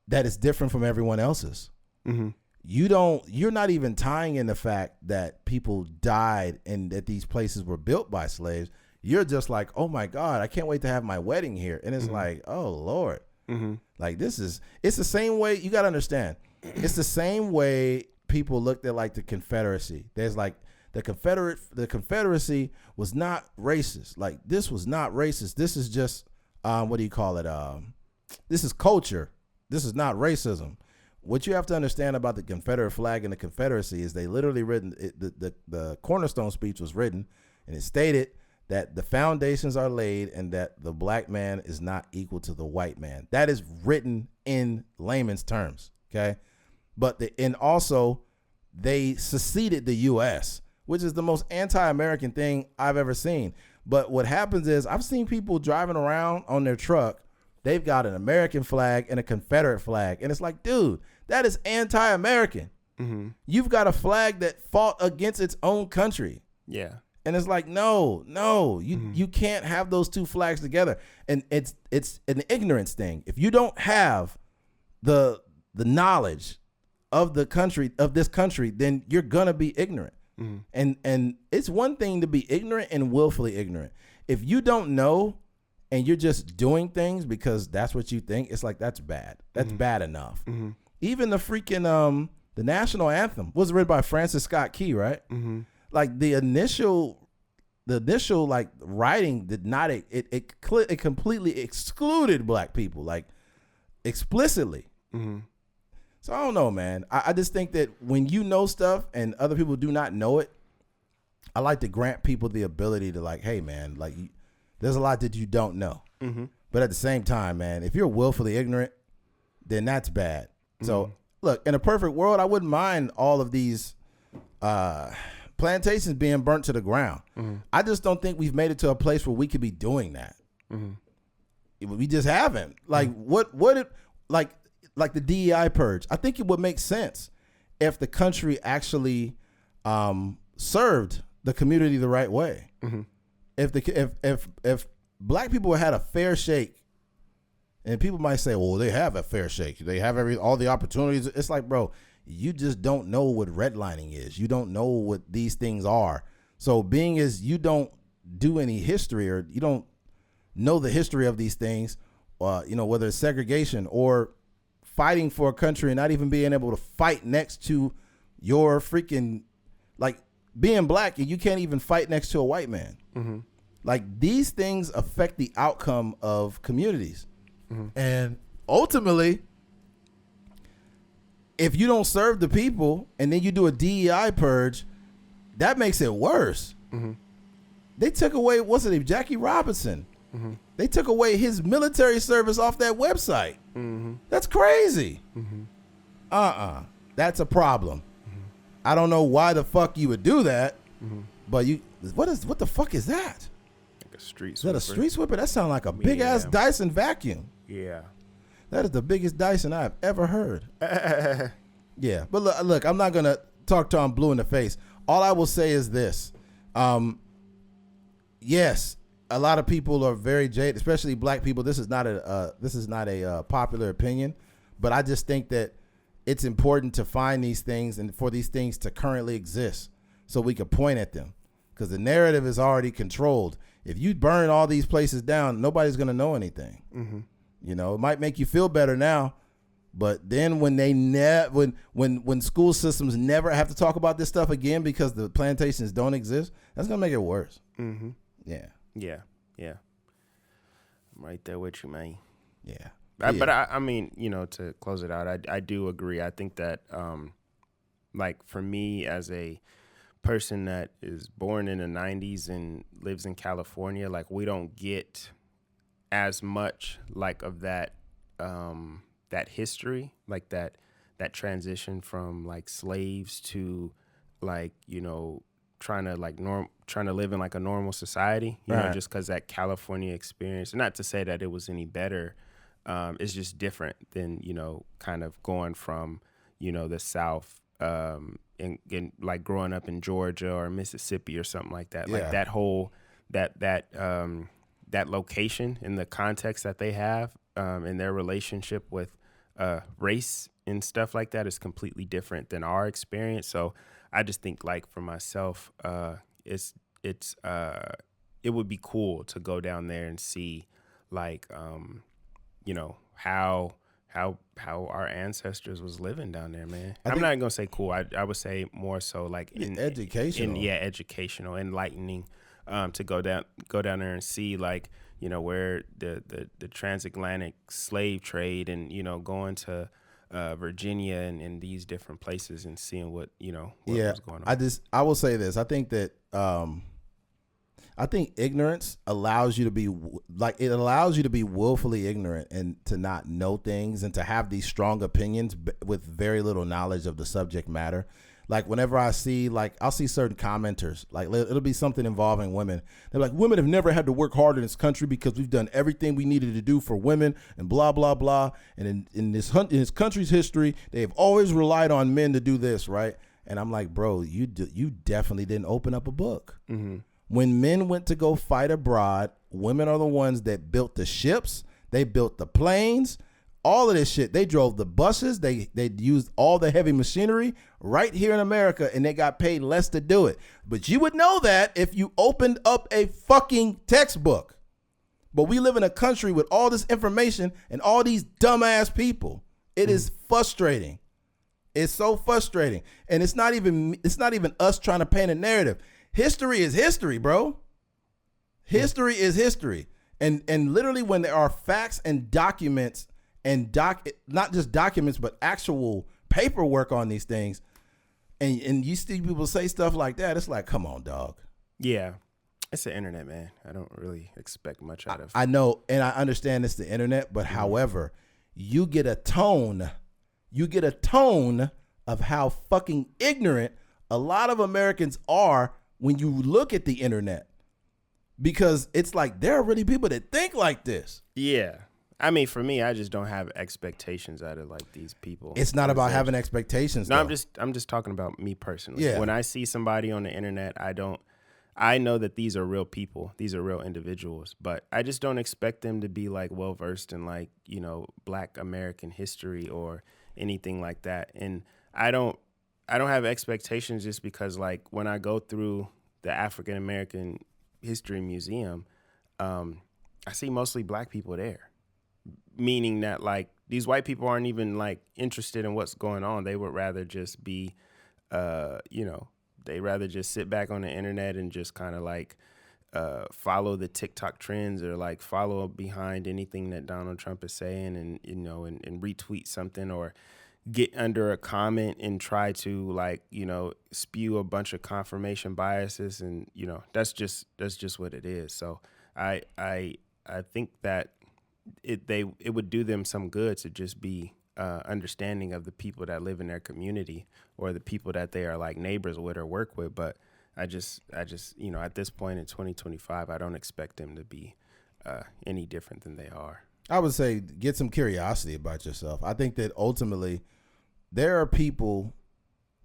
that is different from everyone else's. Mm-hmm. You're not even tying in the fact that people died and that these places were built by slaves. You're just like, oh my God, I can't wait to have my wedding here. And it's mm-hmm. like, oh Lord. Mm-hmm. Like it's the same way, you got to understand. It's the same way people looked at like the Confederacy. There's like the Confederacy was not racist. Like this was not racist. This is just, what do you call it? This is culture. This is not racism. What you have to understand about the Confederate flag and the Confederacy is they literally the cornerstone speech was written, and it stated that the foundations are laid and that the black man is not equal to the white man. That is written in layman's terms. Okay. And also they seceded the U.S., which is the most anti-American thing I've ever seen. But what happens is I've seen people driving around on their truck. They've got an American flag and a Confederate flag. And it's like, dude, that is anti-American. Mm-hmm. You've got a flag that fought against its own country. Yeah. And it's like, no, you can't have those two flags together. And it's an ignorance thing. If you don't have the knowledge of this country, then you're gonna be ignorant. Mm-hmm. And it's one thing to be ignorant and willfully ignorant. If you don't know and you're just doing things because that's what you think, it's like, that's bad. That's mm-hmm. bad enough. Mm-hmm. Even the freaking the national anthem was written by Francis Scott Key, right? Mm-hmm. Like the initial like writing did not, it completely excluded black people, like explicitly. Mm-hmm. So I don't know, man. I just think that when you know stuff and other people do not know it, I like to grant people the ability to, like, hey man, like there's a lot that you don't know. Mm-hmm. But at the same time, man, if you're willfully ignorant, then that's bad. Mm-hmm. So look, in a perfect world, I wouldn't mind all of these plantations being burnt to the ground. I just don't think we've made it to a place where we could be doing that. We just haven't. Like like the DEI purge. I think it would make sense if the country actually served the community the right way. If black people had a fair shake, and people might say, well, they have a fair shake. They have all the opportunities. It's like, bro, you just don't know what redlining is. You don't know what these things are. So being as you don't do any history, or you don't know the history of these things, whether it's segregation or fighting for a country and not even being able to fight next to your freaking, like being black and you can't even fight next to a white man. Like these things affect the outcome of communities. And ultimately, if you don't serve the people and then you do a DEI purge, that makes it worse. They took away, what's it, Jackie Robinson. They took away his military service off that website. That's crazy. That's a problem. I don't know why the fuck you would do that, but what the fuck is that? Like a street sweeper. Is that a street sweeper? That sounds like a big ass Dyson vacuum. Yeah. That is the biggest Dyson I've ever heard. Yeah, but look, I'm not gonna talk Tom Blue in the face. All I will say is this: yes, a lot of people are very jaded, especially black people. This is not a popular opinion, but I just think that it's important to find these things and for these things to currently exist, so we can point at them, because the narrative is already controlled. If you burn all these places down, nobody's gonna know anything. It might make you feel better now, but then when when school systems never have to talk about this stuff again because the plantations don't exist, that's gonna make it worse. Yeah. I'm right there with you, man. Yeah. But I mean, to close it out, I do agree. I think that, like for me as a person that is born in the 90s and lives in California, like we don't get as much like of that that history, like that transition from like slaves to like trying to live in like a normal society, just because that California experience. And not to say that it was any better, it's just different than kind of going from the South and like growing up in Georgia or Mississippi or something like that. Like that whole that location and the context that they have in their relationship with race and stuff like that is completely different than our experience. So I just think like for myself, it would be cool to go down there and see like how our ancestors was living down there, man. I'm not gonna say cool. I would say more so like educational. Educational, enlightening. To go down there and see like where the transatlantic slave trade and going to Virginia and these different places and seeing what was going on. I will say this. I think that I think ignorance allows you to be willfully ignorant and to not know things and to have these strong opinions with very little knowledge of the subject matter. Like whenever I'll see certain commenters, like it'll be something involving women. They're like, women have never had to work hard in this country because we've done everything we needed to do for women and blah, blah, blah. And in this country's history, they have always relied on men to do this, right? And I'm like, bro, you definitely didn't open up a book. When men went to go fight abroad, women are the ones that built the ships. They built the planes. All of this shit. They drove the buses. They used all the heavy machinery right here in America, and they got paid less to do it. But you would know that if you opened up a fucking textbook. But we live in a country with all this information and all these dumbass people. It is frustrating. It's so frustrating. And it's not even us trying to paint a narrative. History is history, bro. History is history. And literally when there are facts and documents and not just documents, but actual paperwork on these things, and you see people say stuff like that, it's like, come on, dog. Yeah. It's the internet, man. I don't really expect much out of it. I know, and I understand it's the internet, but however, you get a tone of how fucking ignorant A lot of Americans are when you look at the internet, because it's like there are really people that think like this. Yeah. I mean, for me, I just don't have expectations out of like these people. It's not about having expectations. No, though. I'm just talking about me personally. Yeah. When I see somebody on the internet, I know that these are real people. These are real individuals, but I just don't expect them to be like well versed in like, you know, Black American history or anything like that. And I don't have expectations just because like when I go through the African American History Museum, I see mostly Black people there. Meaning that like these white people aren't even like interested in what's going on. They would rather just be, they rather just sit back on the internet and just kind of like follow the TikTok trends or like follow behind anything that Donald Trump is saying and, you know, and retweet something or get under a comment and try to like, you know, spew a bunch of confirmation biases. And, you know, that's just what it is. So I think that it would do them some good to just be understanding of the people that live in their community or the people that they are like neighbors with or work with. But I just, you know, at this point in 2025, I don't expect them to be any different than they are. I would say get some curiosity about yourself. I think that ultimately there are people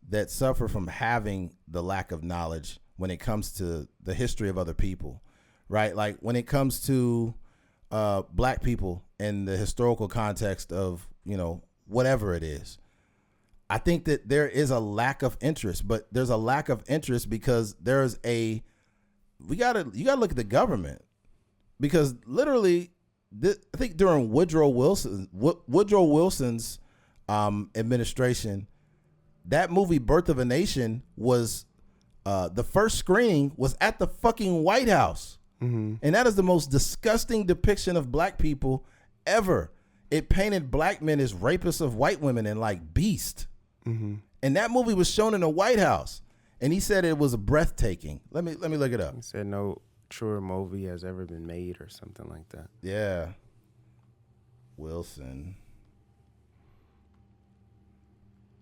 that suffer from having the lack of knowledge when it comes to the history of other people, right? Like when it comes to Black people in the historical context of, you know, whatever it is. I think that there is a lack of interest, but there's a lack of interest because you gotta look at the government, because literally I think during Woodrow Wilson's administration, that movie Birth of a Nation was the first screening was at the fucking White House. Mm-hmm. And that is the most disgusting depiction of Black people ever. It painted Black men as rapists of white women and like beast. Mm-hmm. And that movie was shown in the White House. And he said it was breathtaking. Let me look it up. He said no truer movie has ever been made or something like that. Yeah. Wilson.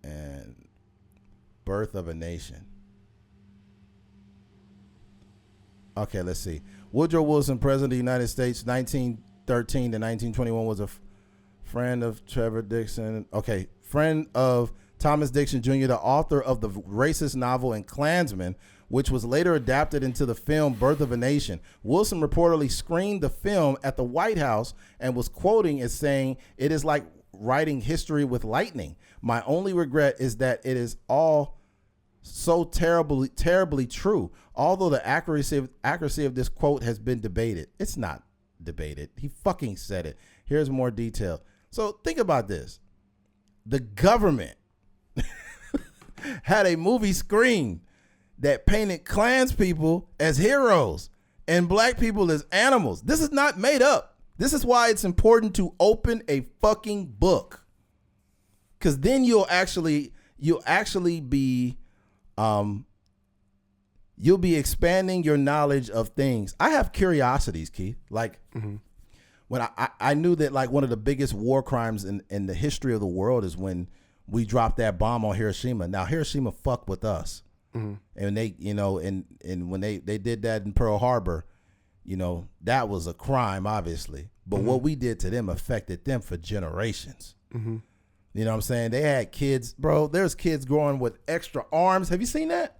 And Birth of a Nation. Okay, let's see. Woodrow Wilson, President of the United States, 1913 to 1921, was a friend of Trevor Dixon. Okay, friend of Thomas Dixon Jr., the author of the racist novel and Klansman, which was later adapted into the film Birth of a Nation. Wilson reportedly screened the film at the White House and was quoting as saying, "It is like writing history with lightning. My only regret is that it is all so terribly true. Although the accuracy of this quote has been debated." It's not debated. He fucking said it. Here's more detail. So think about this. The government had a movie screened that painted Klans people as heroes and Black people as animals. This is not made up. This is why it's important to open a fucking book. Because then you'll actually be you'll be expanding your knowledge of things. I have curiosities, Keith. Like when I knew that like one of the biggest war crimes in the history of the world is when we dropped that bomb on Hiroshima. Now Hiroshima fucked with us. And they, you know, and when they did that in Pearl Harbor, you know, that was a crime, obviously. But what we did to them affected them for generations. You know what I'm saying? They had kids, bro. There's kids growing with extra arms. Have you seen that?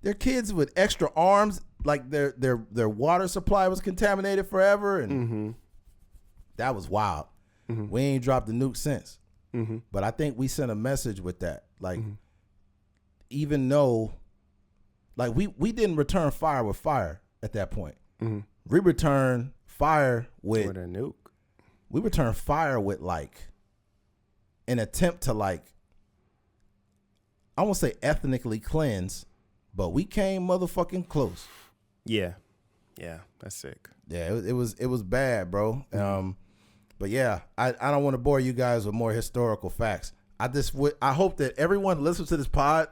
They're kids with extra arms, like their water supply was contaminated forever, and that was wild. We ain't dropped the nuke since. But I think we sent a message with that, like even though, like we didn't return fire with fire at that point. We returned fire with a nuke. We returned fire with like an attempt to like, I won't say ethnically cleanse, but we came motherfucking close. Yeah, that's sick. Yeah, it was bad, bro. But yeah, I don't want to bore you guys with more historical facts. I hope that everyone listens to this pod.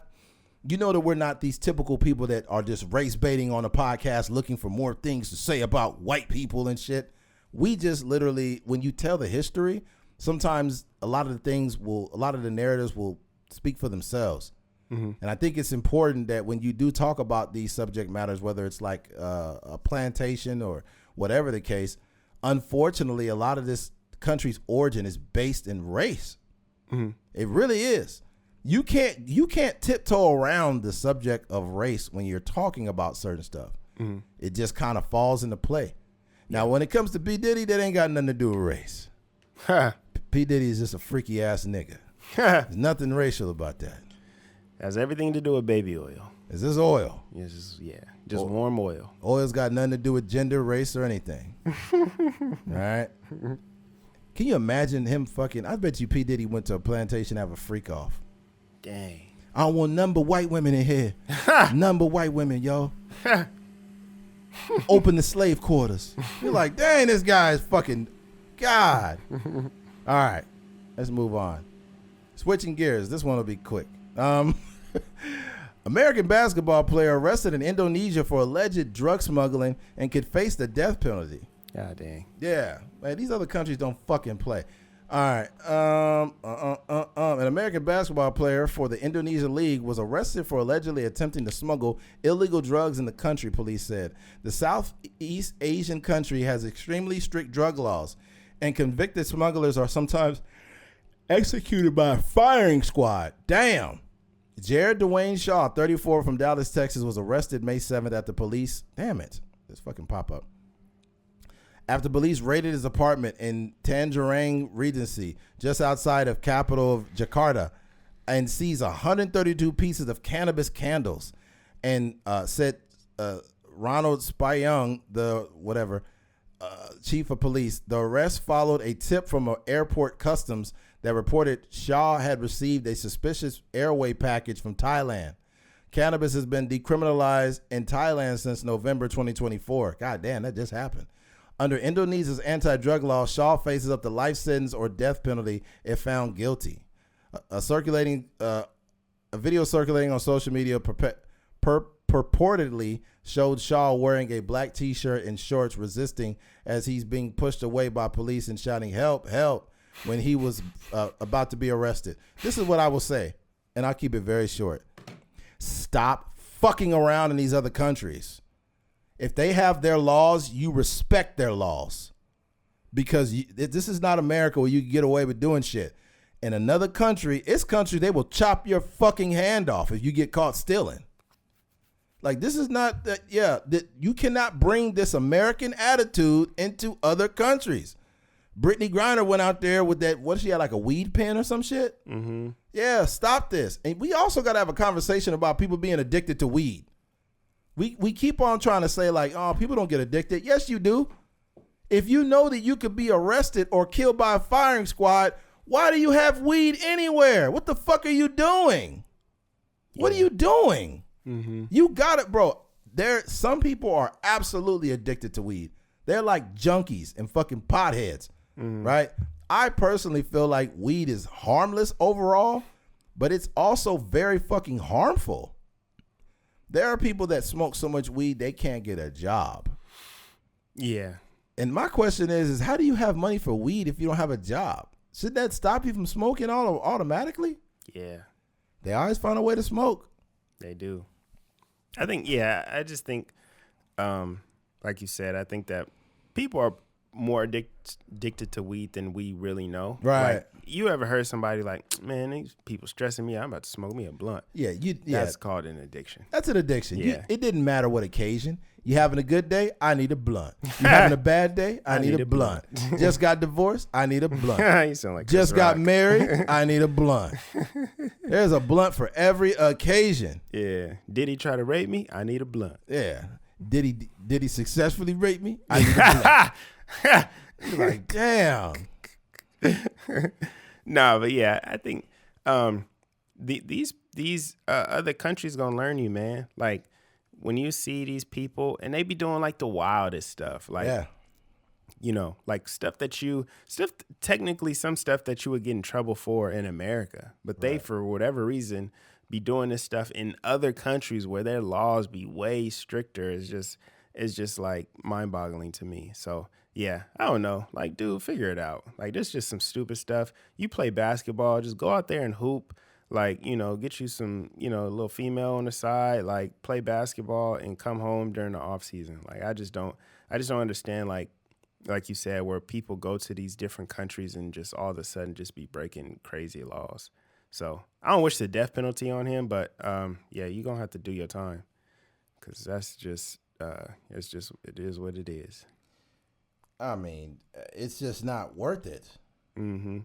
You know that we're not these typical people that are just race baiting on a podcast looking for more things to say about white people and shit. We just literally, when you tell the history, sometimes a lot of the narratives will speak for themselves. And I think it's important that when you do talk about these subject matters, whether it's like a plantation or whatever the case, unfortunately, a lot of this country's origin is based in race. It really is. You can't tiptoe around the subject of race when you're talking about certain stuff. It just kind of falls into play. Now, when it comes to P. Diddy, that ain't got nothing to do with race. P. Diddy is just a freaky ass nigga. There's nothing racial about that. Has everything to do with baby oil. Is this oil? Just warm oil. Oil's got nothing to do with gender, race, or anything. All right? Can you imagine him fucking... I bet you P. Diddy went to a plantation to have a freak off. Dang. I don't want none but white women in here. None but white women, yo. Open the slave quarters. You're like, dang, this guy is fucking... God. All right. Let's move on. Switching gears. This one will be quick. American basketball player arrested in Indonesia for alleged drug smuggling and could face the death penalty. God dang. Yeah, man, these other countries don't fucking play. All right. An American basketball player for the Indonesia League was arrested for allegedly attempting to smuggle illegal drugs in the country, police said. The Southeast Asian country has extremely strict drug laws, and convicted smugglers are sometimes executed by a firing squad. Damn. Jared Dwayne Shaw, 34, from Dallas, Texas, was arrested May 7th after police... Damn it. This fucking pop-up. After police raided his apartment in Tangerang Regency, just outside of capital of Jakarta, and seized 132 pieces of cannabis candles, and said Ronald Spyung, chief of police, the arrest followed a tip from an airport customs that reported Shaw had received a suspicious airway package from Thailand. Cannabis has been decriminalized in Thailand since November 2024. God damn, that just happened. Under Indonesia's anti-drug law, Shaw faces up to life sentence or death penalty if found guilty. A video circulating on social media purportedly showed Shaw wearing a black T-shirt and shorts, resisting as he's being pushed away by police and shouting, "Help, help," when he was about to be arrested. This is what I will say, and I'll keep it very short. Stop fucking around in these other countries. If they have their laws, you respect their laws. Because this is not America where you can get away with doing shit. In another country, they will chop your fucking hand off if you get caught stealing. Like, this is not, you cannot bring this American attitude into other countries. Brittany Griner went out there with that, what, she had like a weed pen or some shit? Mm-hmm. Yeah, stop this. And we also got to have a conversation about people being addicted to weed. We keep on trying to say like, oh, people don't get addicted. Yes, you do. If you know that you could be arrested or killed by a firing squad, why do you have weed anywhere? What the fuck are you doing? Yeah. What are you doing? Mm-hmm. You got it, bro. Some people are absolutely addicted to weed. They're like junkies and fucking potheads, right? I personally feel like weed is harmless overall, but it's also very fucking harmful. There are people that smoke so much weed they can't get a job. Yeah. And my question is how do you have money for weed if you don't have a job? Should that stop you from smoking automatically? Yeah. They always find a way to smoke. They do. I just think, like you said, I think that people are more addicted to weed than we really know. Right. Like, you ever heard somebody like, man, these people stressing me out, I'm about to smoke me a blunt. Yeah. That's called an addiction. That's an addiction. Yeah. It didn't matter what occasion. You having a good day? I need a blunt. You having a bad day? I need a blunt. Just got divorced? I need a blunt. You sound like Just got married? I need a blunt. There's a blunt for every occasion. Yeah. Diddy try to rape me? I need a blunt. Yeah. Did he successfully rape me? I need a blunt. You're like, damn. No, but yeah, I think these other countries gonna learn you, man. Like, when you see these people and they be doing like the wildest stuff, like, you know, like technically some stuff that you would get in trouble for in America, but they, for whatever reason, be doing this stuff in other countries where their laws be way stricter. It's just like mind boggling to me. So yeah, I don't know. Like, dude, figure it out. Like, this is just some stupid stuff. You play basketball, just go out there and hoop. Like, get you some, a little female on the side, like play basketball and come home during the off season. Like, I just don't understand, like you said, where people go to these different countries and just all of a sudden just be breaking crazy laws. So I don't wish the death penalty on him, but yeah, you're going to have to do your time, because that's just, it is what it is. I mean, it's just not worth it. Mm-hmm.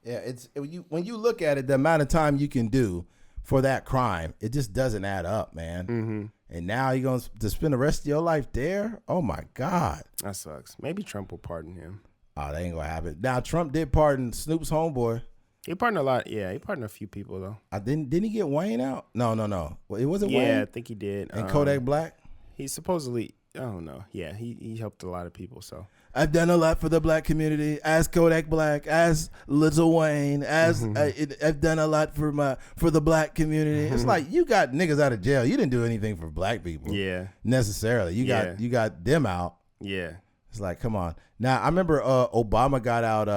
Yeah, it's when you look at it, the amount of time you can do for that crime, it just doesn't add up, man. Mm-hmm. And now you're going to spend the rest of your life there? Oh, my God. That sucks. Maybe Trump will pardon him. Oh, that ain't going to happen. Now, Trump did pardon Snoop's homeboy. He pardoned a lot. Yeah, he pardoned a few people, though. Didn't he get Wayne out? No. Well, it wasn't Wayne? Yeah, I think he did. And Kodak Black? He supposedly, I don't know. Yeah, he helped a lot of people, so. I've done a lot for the black community, as Kodak Black, as Lil Wayne, as I've done a lot for the black community. It's like, you got niggas out of jail. You didn't do anything for black people. Yeah. Necessarily. You got them out. Yeah. It's like, come on. Now, I remember Obama got out,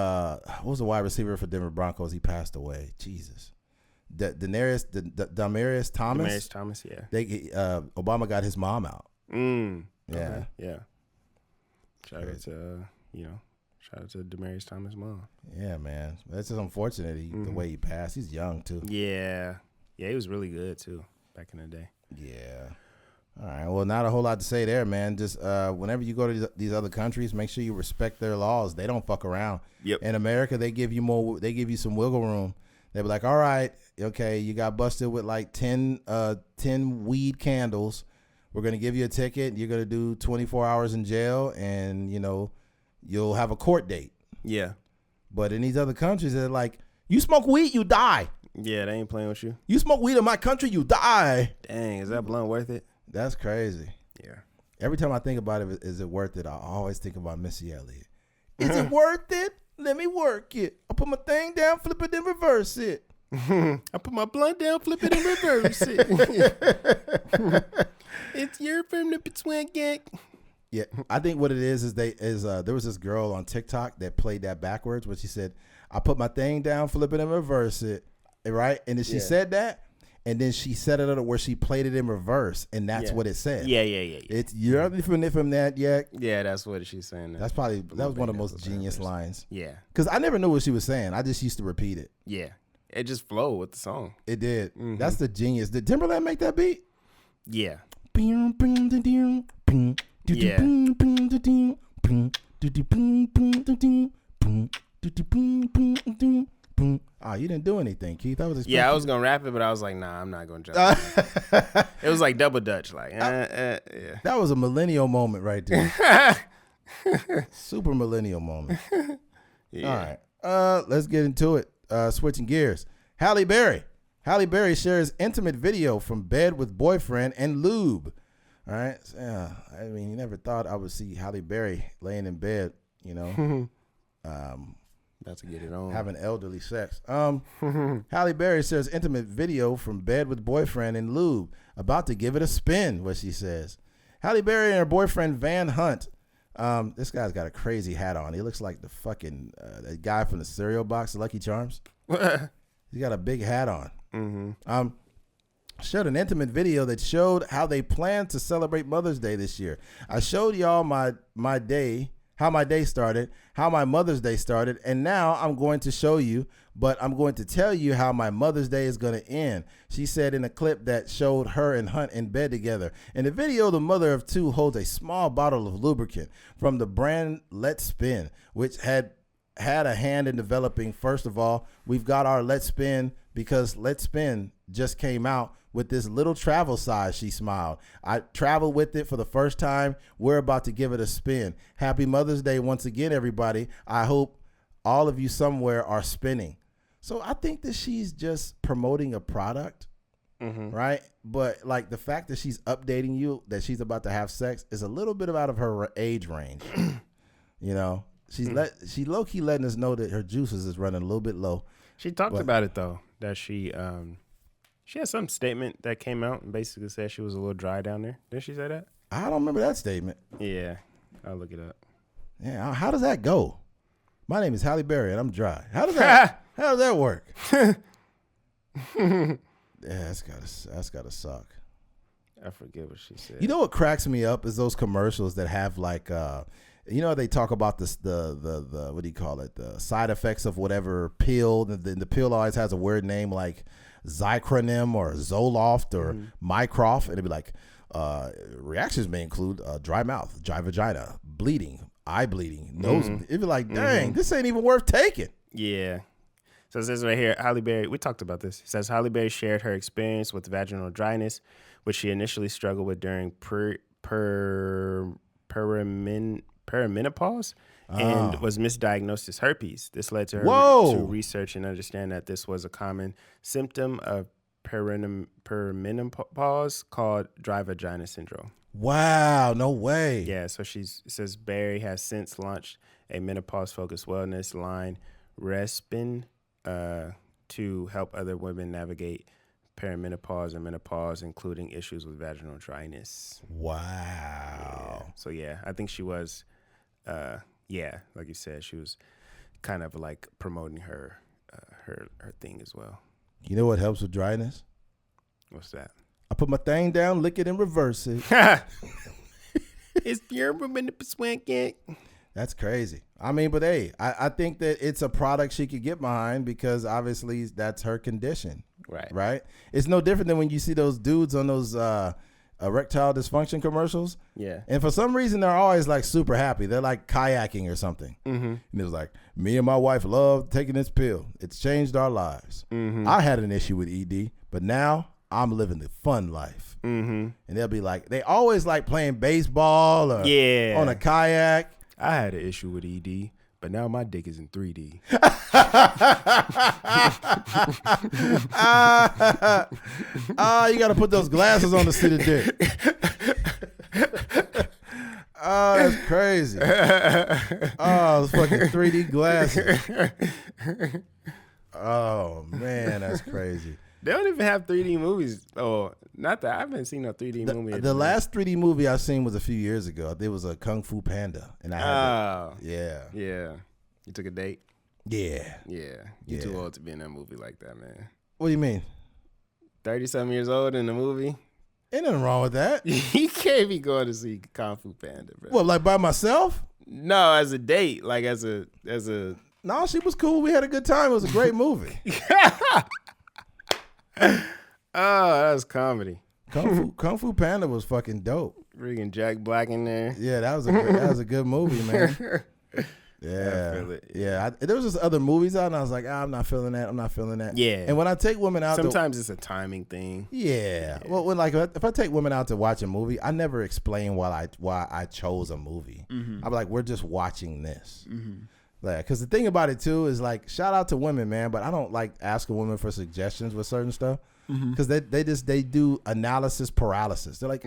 what was the wide receiver for Denver Broncos? He passed away. Jesus. Demaryius Thomas? Demaryius Thomas, yeah. Obama got his mom out. Mm. Yeah. Okay. Yeah. Shout out to Demaryius Thomas' mom. Yeah, man. That's just unfortunate the way he passed. He's young, too. Yeah. Yeah, he was really good, too, back in the day. Yeah. All right. Well, not a whole lot to say there, man. Just whenever you go to these other countries, make sure you respect their laws. They don't fuck around. Yep. In America, they give you some wiggle room. They be like, all right, okay, you got busted with like 10 weed candles. We're going to give you a ticket. You're going to do 24 hours in jail, and, you'll have a court date. Yeah. But in these other countries, they're like, you smoke weed, you die. Yeah, they ain't playing with you. You smoke weed in my country, you die. Dang, is that blunt worth it? That's crazy. Yeah. Every time I think about it, is it worth it? I always think about Missy Elliott. Is it worth it? Let me work it. I put my thing down, flip it, then reverse it. I put my blunt down, flip it, and reverse it. It's your firm to between gang. Yeah, I think what it is there was this girl on TikTok that played that backwards, where she said, "I put my thing down, flip it, and reverse it." Right, and then she said that, and then she set it up where she played it in reverse, and that's what it said. Yeah. It's you're from that yet? Yeah, that's what she's saying. That was one of the most genius lines. Yeah, because I never knew what she was saying. I just used to repeat it. Yeah, it just flowed with the song. It did. Mm-hmm. That's the genius. Did Timberland make that beat? Yeah. Yeah. Oh, you didn't do anything, Keith. I was gonna rap it, but I was like, nah, I'm not gonna jump. It was like double Dutch, like. Yeah. That was a millennial moment right there. Super millennial moment. Yeah. All right, let's get into it. Switching gears. Halle Berry. Halle Berry shares intimate video from bed with boyfriend and lube. All right. So, yeah, I mean, you never thought I would see Halle Berry laying in bed, About to get it on. having elderly sex. Halle Berry shares intimate video from bed with boyfriend and lube. About to give it a spin, what she says. Halle Berry and her boyfriend Van Hunt. This guy's got a crazy hat on. He looks like the fucking that guy from the cereal box, the Lucky Charms. He's got a big hat on. Mm-hmm. Showed an intimate video that showed how they plan to celebrate Mother's Day this year. I showed y'all my day, how my day started, how my Mother's Day started, and now I'm going to show you, but I'm going to tell you how my Mother's Day is going to end, she said in a clip that showed her and Hunt in bed together. In the video, the mother of two holds a small bottle of lubricant from the brand Let's Spin, which had a hand in developing. First of all, we've got our Let's Spin because Let's Spin just came out with this little travel size, she smiled. I traveled with it for the first time. We're about to give it a spin. Happy Mother's Day once again, everybody. I hope all of you somewhere are spinning. So I think that she's just promoting a product, right? But like the fact that she's updating you that she's about to have sex is a little bit out of her age range. She low key letting us know that her juices is running a little bit low. She talked about it though, that she had some statement that came out and basically said she was a little dry down there. Didn't she say that? I don't remember that statement. Yeah, I'll look it up. Yeah, how does that go? My name is Halle Berry and I'm dry. How does that work? Yeah, that's gotta suck. I forget what she said. You know what cracks me up is those commercials that have like, they talk about this the what do you call it? The side effects of whatever pill. The pill always has a weird name like Zycronym or Zoloft or Mycroft, and it'd be like, reactions may include dry mouth, dry vagina, bleeding, eye bleeding, nose. It'd be like, dang, this ain't even worth taking. Yeah. So it says right here, Halle Berry, we talked about this. It says Halle Berry shared her experience with vaginal dryness, which she initially struggled with during perimenopause and was misdiagnosed as herpes. This led to her to research and understand that this was a common symptom of perimenopause called dry vagina syndrome. Wow, no way. Yeah, so it says Berry has since launched a menopause-focused wellness line, Respin, to help other women navigate perimenopause and menopause, including issues with vaginal dryness. Wow. Yeah. So yeah, I think she was, like you said, she was kind of like promoting her thing as well. You know what helps with dryness? What's that? I put my thing down, lick it, and reverse it. It's pure swanky. That's crazy. I mean, but hey, I think that it's a product she could get behind because obviously that's her condition. Right? It's no different than when you see those dudes on those erectile dysfunction commercials. Yeah. And for some reason, they're always like super happy. They're like kayaking or something. And it was like, me and my wife love taking this pill. It's changed our lives. I had an issue with ED, but now I'm living the fun life. And they'll be like, they always like playing baseball or on a kayak. I had an issue with ED, but now my dick is in 3D. You got to put those glasses on to see the dick. Oh, that's crazy. Oh, those fucking 3D glasses. Oh, man, that's crazy. They don't even have 3D movies. Oh, not that I haven't seen a 3D movie. The last 3D movie I seen was a few years ago. It was a Kung Fu Panda, and I had yeah. You took a date. Yeah. You're too old to be in that movie like that, man. What do you mean? 30-something years old in the movie. Ain't nothing wrong with that. You can't be going to see Kung Fu Panda, bro. What, like by myself? No, as a date, like as a. No, she was cool. We had a good time. It was a great movie. Oh, that was comedy. Kung Fu Panda was fucking dope. Freaking Jack Black in there. Yeah, that was a good movie, man. Yeah, I feel it. Yeah. There was just other movies out, and I was like, I'm not feeling that. Yeah. And when I take women out, sometimes it's a timing thing. Yeah. Well, if I take women out to watch a movie, I never explain why I chose a movie. I'm like, we're just watching this. Because the thing about it too is like, shout out to women, man, but I don't like asking women for suggestions with certain stuff. Because they do analysis paralysis. They're like,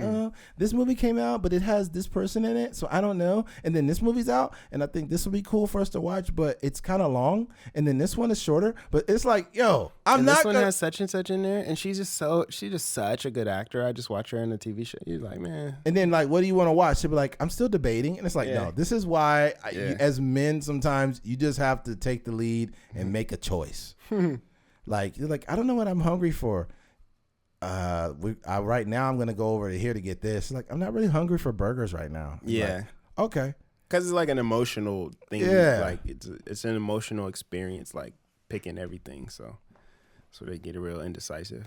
this movie came out, but it has this person in it, so I don't know. And then this movie's out, and I think this will be cool for us to watch, but it's kind of long. And then this one is shorter, but it's like, yo, this one has such and such in there, and she's just such a good actor. I just watch her in the TV show. You're like, man. And then like, what do you want to watch? She'll be like, I'm still debating, and it's like, no, this is why as men sometimes you just have to take the lead and make a choice. Like, you're like, I don't know what I'm hungry for. Right now I'm gonna go over to here to get this. Like, I'm not really hungry for burgers right now. Yeah. Like, okay. Because it's like an emotional thing. Yeah. Like it's an emotional experience. Like picking everything. So they get real indecisive.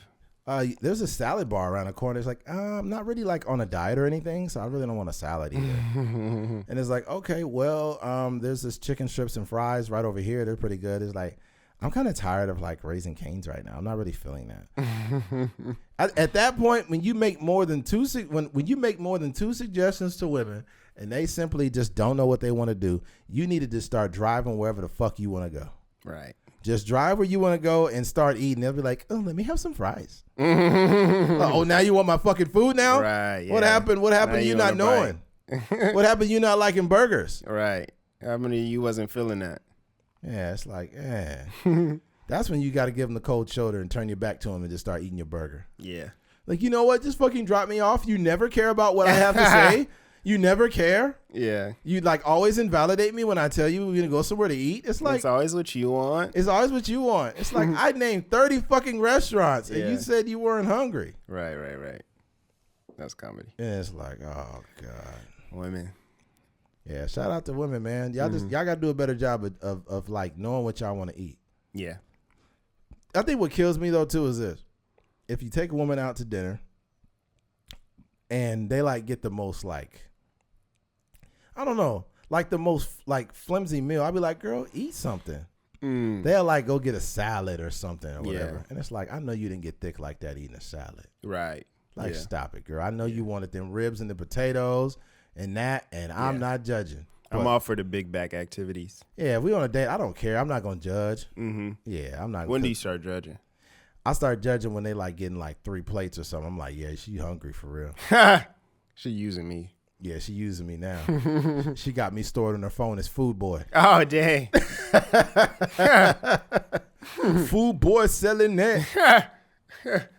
There's a salad bar around the corner. It's like, I'm not really like on a diet or anything, so I really don't want a salad either. And it's like, okay, well, there's this chicken strips and fries right over here. They're pretty good. It's like, I'm kind of tired of like Raising Cane's right now. I'm not really feeling that. At that point, when you make more than two suggestions to women and they simply just don't know what they want to do, you need to just start driving wherever the fuck you want to go. Right. Just drive where you want to go and start eating. They'll be like, oh, let me have some fries. Oh, now you want my fucking food now? Right. Yeah. What happened? What happened to you not knowing? What happened to you not liking burgers? Right. How many of you wasn't feeling that? Yeah, it's like, that's when you got to give them the cold shoulder and turn your back to them and just start eating your burger. Yeah. Like, you know what? Just fucking drop me off. You never care about what I have to say. You never care. Yeah. You like always invalidate me when I tell you we're gonna go somewhere to eat. It's like it's always what you want. It's always what you want. It's like I named 30 fucking restaurants and you said you weren't hungry. Right. That's comedy. And it's like, oh God. Women. Yeah, shout out to women, man. Y'all y'all gotta do a better job of like knowing what y'all want to eat. Yeah. I think what kills me though too is this. If you take a woman out to dinner and they like get the most like, I don't know, like the most like flimsy meal, I'll be like, girl, eat something. They'll like go get a salad or something or whatever. Yeah. And it's like, I know you didn't get thick like that eating a salad. Right. Like, stop it, girl. I know you wanted them ribs and the potatoes and that, and I'm not judging. I'm all for the big back activities. Yeah, if we on a date, I don't care. I'm not going to judge. Mm-hmm. Yeah, I'm not. When do you start judging? I start judging when they like getting like 3 plates or something. I'm like, yeah, she hungry for real. She using me. Yeah, she using me now. She got me stored on her phone as food boy. Oh, dang. Food boy selling that.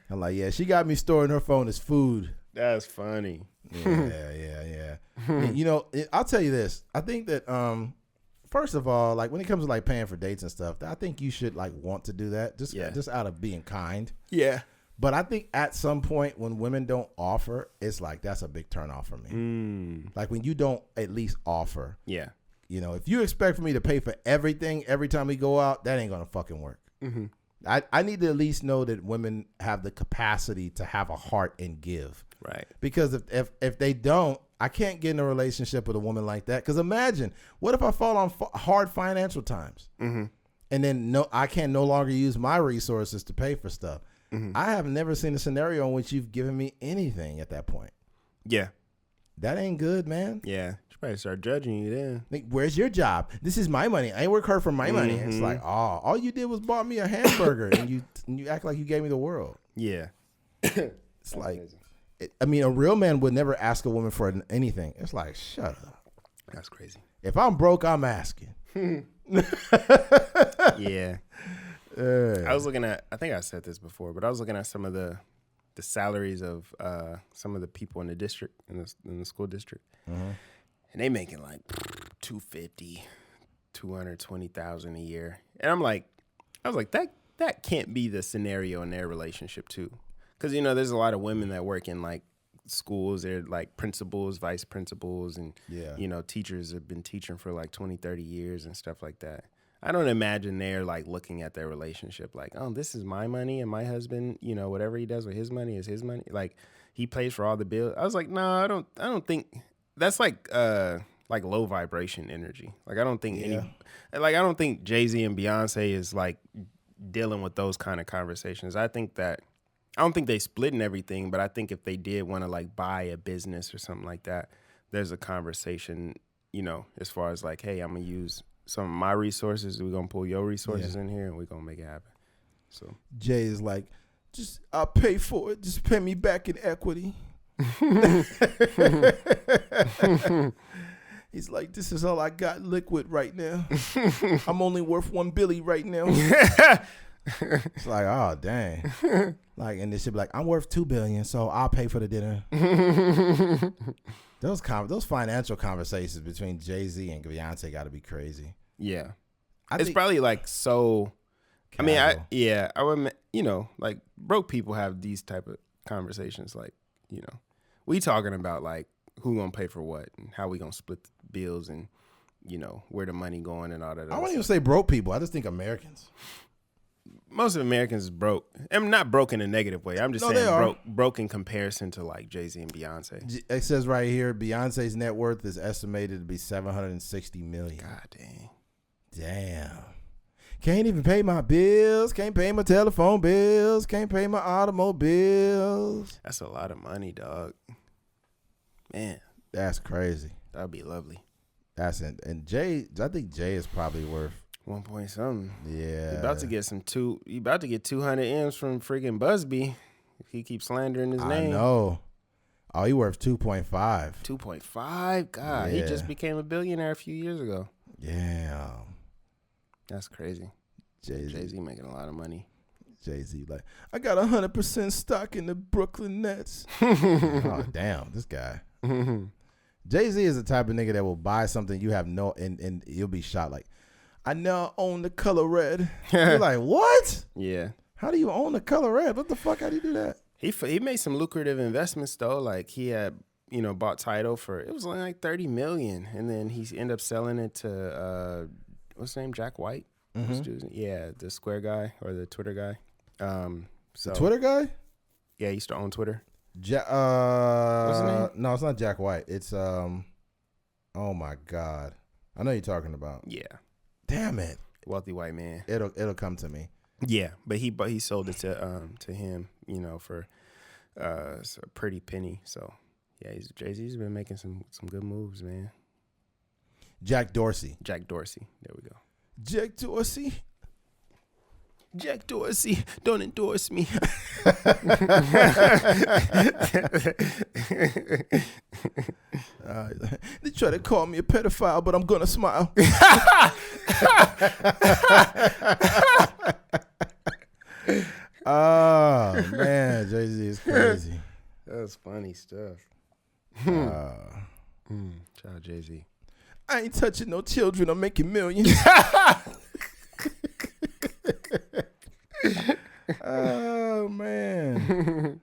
I'm like, yeah, she got me stored in her phone as food. That's funny. Yeah. You know, I'll tell you this. I think that first of all, like when it comes to like paying for dates and stuff, I think you should like want to do that just out of being kind. Yeah. But I think at some point when women don't offer, it's like that's a big turnoff for me. Like when you don't at least offer. Yeah. You know, if you expect for me to pay for everything every time we go out, that ain't gonna fucking work. Mm-hmm. I need to at least know that women have the capacity to have a heart and give. Right. Because if they don't, I can't get in a relationship with a woman like that. Because imagine, what if I fall on hard financial times? Mm-hmm. And then I can no longer use my resources to pay for stuff. Mm-hmm. I have never seen a scenario in which you've given me anything at that point. Yeah. That ain't good, man. Yeah. Should probably start judging you then. Like, where's your job? This is my money. I ain't work hard for my money. It's like, all you did was bought me a hamburger and you act like you gave me the world. Yeah. It's like, I mean, a real man would never ask a woman for anything. It's like, shut up. That's crazy. If I'm broke, I'm asking. Yeah. I was looking at, I think I said this before, but I was looking at some of the salaries of some of the people in the district, in the school district. Mm-hmm. And they making like $250,000, $220,000 a year. And I was like, that can't be the scenario in their relationship too. Because, you know, there's a lot of women that work in like schools. They're like principals, vice principals, and, you know, teachers have been teaching for like 20, 30 years and stuff like that. I don't imagine they're like looking at their relationship like, oh, this is my money and my husband, you know, whatever he does with his money is his money. Like he pays for all the bills. I was like, no, I don't think that's like low vibration energy. Like I don't think I don't think Jay-Z and Beyonce is like dealing with those kind of conversations. I don't think they split in everything, but I think if they did want to like buy a business or something like that, there's a conversation, you know, as far as like, hey, I'm going to use some of my resources. We're going to pull your resources in here and we're going to make it happen. So Jay is like, I'll pay for it. Just pay me back in equity. He's like, this is all I got liquid right now. I'm only worth $1 billion right now. It's like, oh, dang. Like, and this should be like, I'm worth $2 billion, so I'll pay for the dinner. Those financial conversations between Jay-Z and Beyonce got to be crazy. Yeah. It's probably like so. Casual. I mean, I would, you know, like broke people have these type of conversations. Like, you know, we talking about like who gonna pay for what and how we gonna split the bills and, you know, where the money going and all that. I wouldn't even say broke people. I just think Americans. Most of Americans is broke. I'm not broke in a negative way. I'm just saying broke in comparison to like Jay-Z and Beyonce. It says right here, Beyonce's net worth is estimated to be $760 million. God dang. Damn. Can't even pay my bills. Can't pay my telephone bills. Can't pay my automobiles. That's a lot of money, dog. Man. That's crazy. That'd be lovely. That's it. And Jay, I think Jay is probably worth 1 point something. Yeah. He about to get 200 M's from freaking Busby if he keeps slandering his name. I know. Oh, he worth 2.5. 2.5? God, he just became a billionaire a few years ago. Yeah. That's crazy. Jay-Z making a lot of money. Jay-Z like, I got 100% stock in the Brooklyn Nets. Oh, damn, this guy. Jay-Z is the type of nigga that will buy something you have no, and you'll be shocked. Like, I now own the color red. You're like, what? Yeah. How do you own the color red? What the fuck? How do you do that? He made some lucrative investments though. Like he had, bought Tidal for, it was only like $30 million, and then he ended up selling it to what's his name, Jack White. Yeah, the Square guy or the Twitter guy. The Twitter guy? Yeah, he used to own Twitter. What's his name? No, it's not Jack White. It's oh my God, I know you're talking about. Yeah. Damn it. Wealthy white man. It'll come to me. Yeah, but he sold it to him, for a pretty penny. So yeah, Jay-Z's been making some good moves, man. Jack Dorsey. There we go. Jack Dorsey. Jack Dorsey, don't endorse me. They try to call me a pedophile, but I'm gonna smile. Oh man, Jay-Z is crazy. That's funny stuff. Child Jay-Z. I ain't touching no children. I'm making millions. Oh man.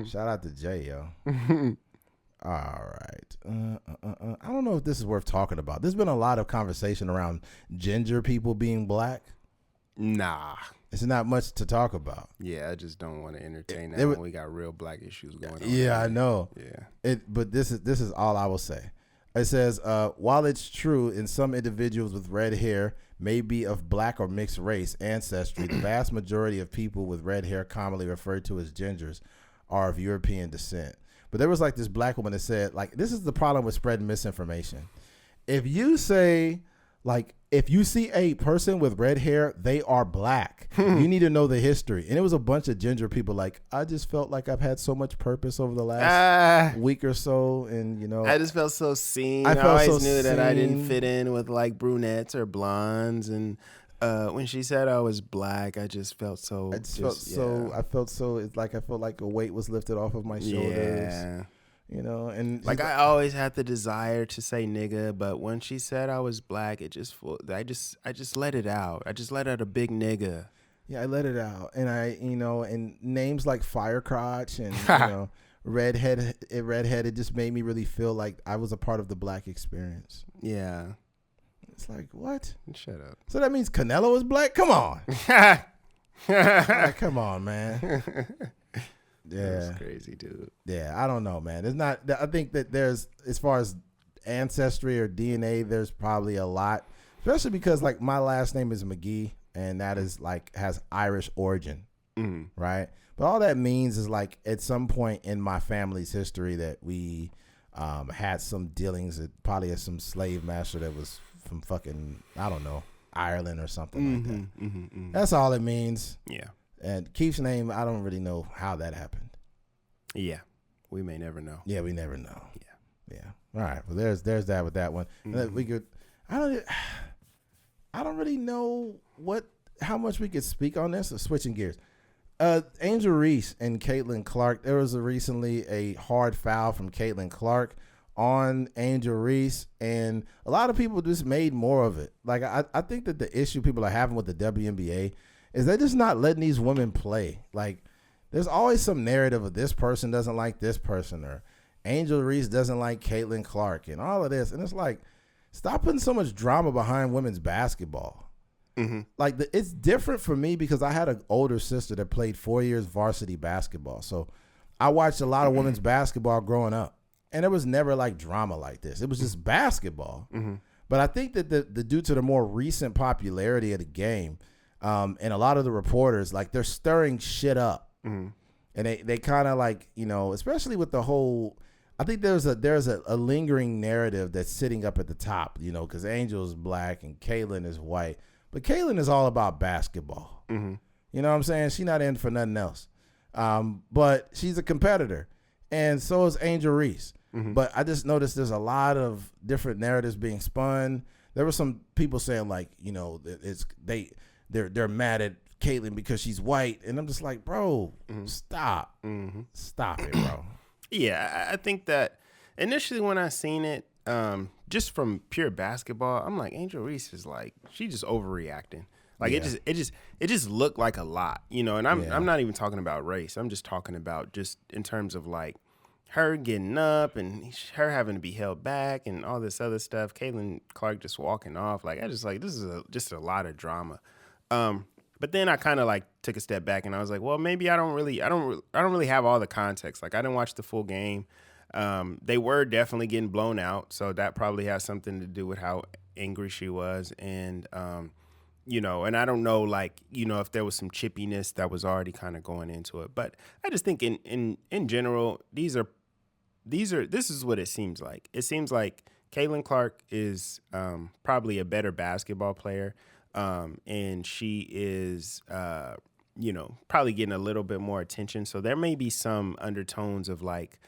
Shout out to Jay, yo. All right. I don't know if this is worth talking about. There's been a lot of conversation around ginger people being black. Nah. It's not much to talk about. Yeah, I just don't want to entertain that when we got real black issues going on. Yeah, I know. Yeah. But this is all I will say. It says, while it's true in some individuals with red hair may be of black or mixed race ancestry, the vast majority of people with red hair, commonly referred to as gingers, are of European descent. But there was like this black woman that said, like, this is the problem with spreading misinformation. If you say, like, if you see a person with red hair, they are black. You need to know the history. And it was a bunch of ginger people like, I just felt like I've had so much purpose over the last week or so. And, I just felt so seen. I always knew that I didn't fit in with like brunettes or blondes. And when she said I was black, I just felt so. I felt like a weight was lifted off of my shoulders. Yeah. And like I always had the desire to say nigga, but when she said I was black, I just let it out. I just let out a big nigga. Yeah, I let it out, and and names like Firecrotch and redhead, it just made me really feel like I was a part of the black experience. Yeah, it's like what? Shut up. So that means Canelo is black? Come on, come on, man. Yeah, that's crazy, dude. Yeah, I don't know, man. It's not. I think that there's, as far as ancestry or DNA, there's probably a lot, especially because like my last name is McGee, and that is like has Irish origin, right? But all that means is like at some point in my family's history that we had some dealings with probably some slave master that was from fucking, I don't know, Ireland or something like that. That's all it means. Yeah. And Keith's name, I don't really know how that happened. Yeah, we may never know. Yeah, we never know. Yeah. All right. Well, there's that with that one. And we could. I don't really know how much we could speak on this. Switching gears. Angel Reese and Caitlin Clark. There was recently a hard foul from Caitlin Clark on Angel Reese, and a lot of people just made more of it. Like I think that the issue people are having with the WNBA is they're just not letting these women play. Like, there's always some narrative of this person doesn't like this person, or Angel Reese doesn't like Caitlin Clark, and all of this. And it's like, stop putting so much drama behind women's basketball. Like, it's different for me because I had an older sister that played 4 years varsity basketball. So I watched a lot of women's basketball growing up, and there was never like drama like this. It was just basketball. But I think that the due to the more recent popularity of the game, and a lot of the reporters, like, they're stirring shit up, and they kind of like, especially with the whole. I think there's a lingering narrative that's sitting up at the top, because Angel is black and Caitlin is white, but Caitlin is all about basketball. You know what I'm saying? She's not in for nothing else, but she's a competitor, and so is Angel Reese. But I just noticed there's a lot of different narratives being spun. There were some people saying like, they're mad at Caitlin because she's white, and I'm just like, bro, stop it, bro. Yeah, I think that initially when I seen it, just from pure basketball, I'm like, Angel Reese is like, she just overreacting. Like it just looked like a lot, you know. And I'm not even talking about race. I'm just talking about just in terms of like her getting up and her having to be held back and all this other stuff. Caitlin Clark just walking off. Like I just like this is just a lot of drama. But then I kind of like took a step back and I was like, well, maybe I don't really have all the context. Like I didn't watch the full game. They were definitely getting blown out, so that probably has something to do with how angry she was. And you know, and I don't know, like, you know, if there was some chippiness that was already kind of going into it. But I just think in general, this is what it seems like. It seems like Caitlin Clark is probably a better basketball player. And she is, you know, probably getting a little bit more attention. So there may be some undertones of like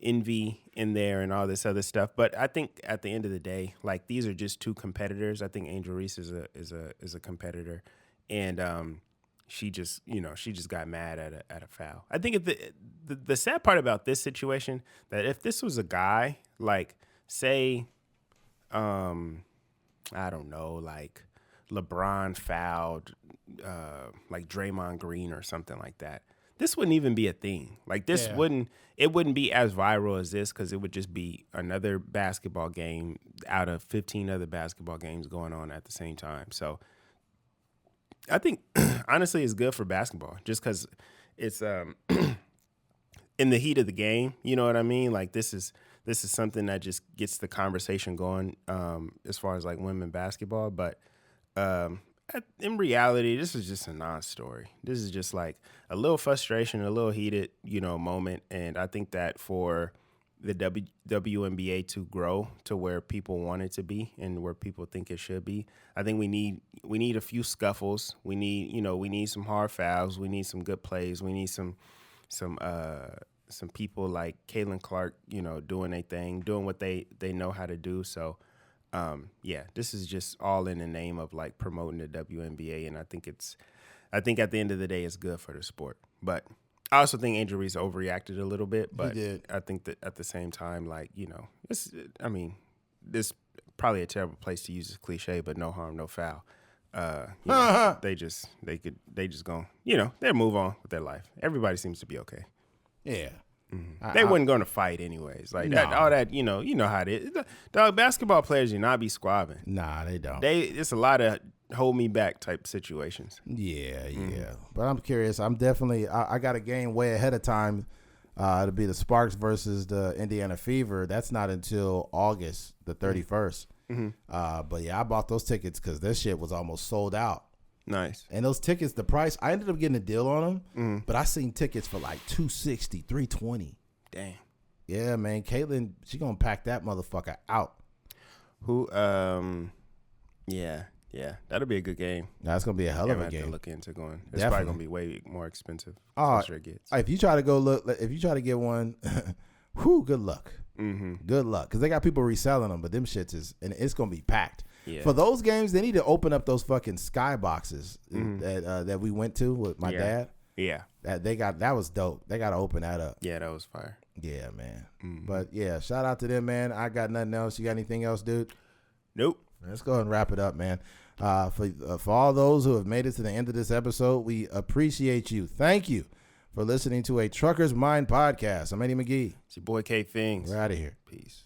envy in there and all this other stuff. But I think at the end of the day, like these are just two competitors. I think Angel Reese is a competitor, and she just got mad at a foul. I think the sad part about this situation that if this was a guy, like say, I don't know, like LeBron fouled like Draymond Green or something like that, this wouldn't even be a thing. Like this wouldn't be as viral as this because it would just be another basketball game out of 15 other basketball games going on at the same time. So I think honestly it's good for basketball just because it's in the heat of the game. You know what I mean? Like this is something that just gets the conversation going as far as like women basketball. But in reality, this is just a non-story. This is just like a little frustration, a little heated, you know, moment. And I think that for the WNBA to grow to where people want it to be and where people think it should be, I think we need a few scuffles. We need some hard fouls. We need some good plays. We need some people like Caitlin Clark, you know, doing their thing, doing what they know how to do. So. This is just all in the name of like promoting the WNBA, and I think at the end of the day, it's good for the sport. But I also think Angel Reese overreacted a little bit. But I think that at the same time, like you know, this is probably a terrible place to use this cliche, but no harm, no foul. They just go, you know, they move on with their life. Everybody seems to be okay. Yeah. Mm-hmm. They wasn't going to fight anyways. Like that, all that, you know how it is. Dog, basketball players do not be squabbing. Nah, they don't. It's a lot of hold me back type situations. Yeah. But I'm curious. I'm definitely. I got a game way ahead of time. It'll be the Sparks versus the Indiana Fever. That's not until August the 31st. Mm-hmm. But yeah, I bought those tickets because this shit was almost sold out. Nice. And those tickets, the price, I ended up getting a deal on them, but I seen tickets for like $260, $320. Damn. Yeah, man. Caitlin, she gonna pack that motherfucker out. Yeah. That'll be a good game. That's gonna be a hell of a game. game. To look into going. It's probably gonna be way more expensive. It gets. If you try to get one, good luck. Mm-hmm. Good luck, because they got people reselling them, but them shits and it's gonna be packed. Yeah. For those games, they need to open up those fucking sky boxes that we went to with my dad. Yeah, that was dope. They got to open that up. Yeah, that was fire. Yeah, man. Mm-hmm. But yeah, shout out to them, man. I got nothing else. You got anything else, dude? Nope. Let's go ahead and wrap it up, man. For all those who have made it to the end of this episode, we appreciate you. Thank you for listening to a Trucker's Mind podcast. I'm Eddie McGee. It's your boy K Things. We're out of here. Peace.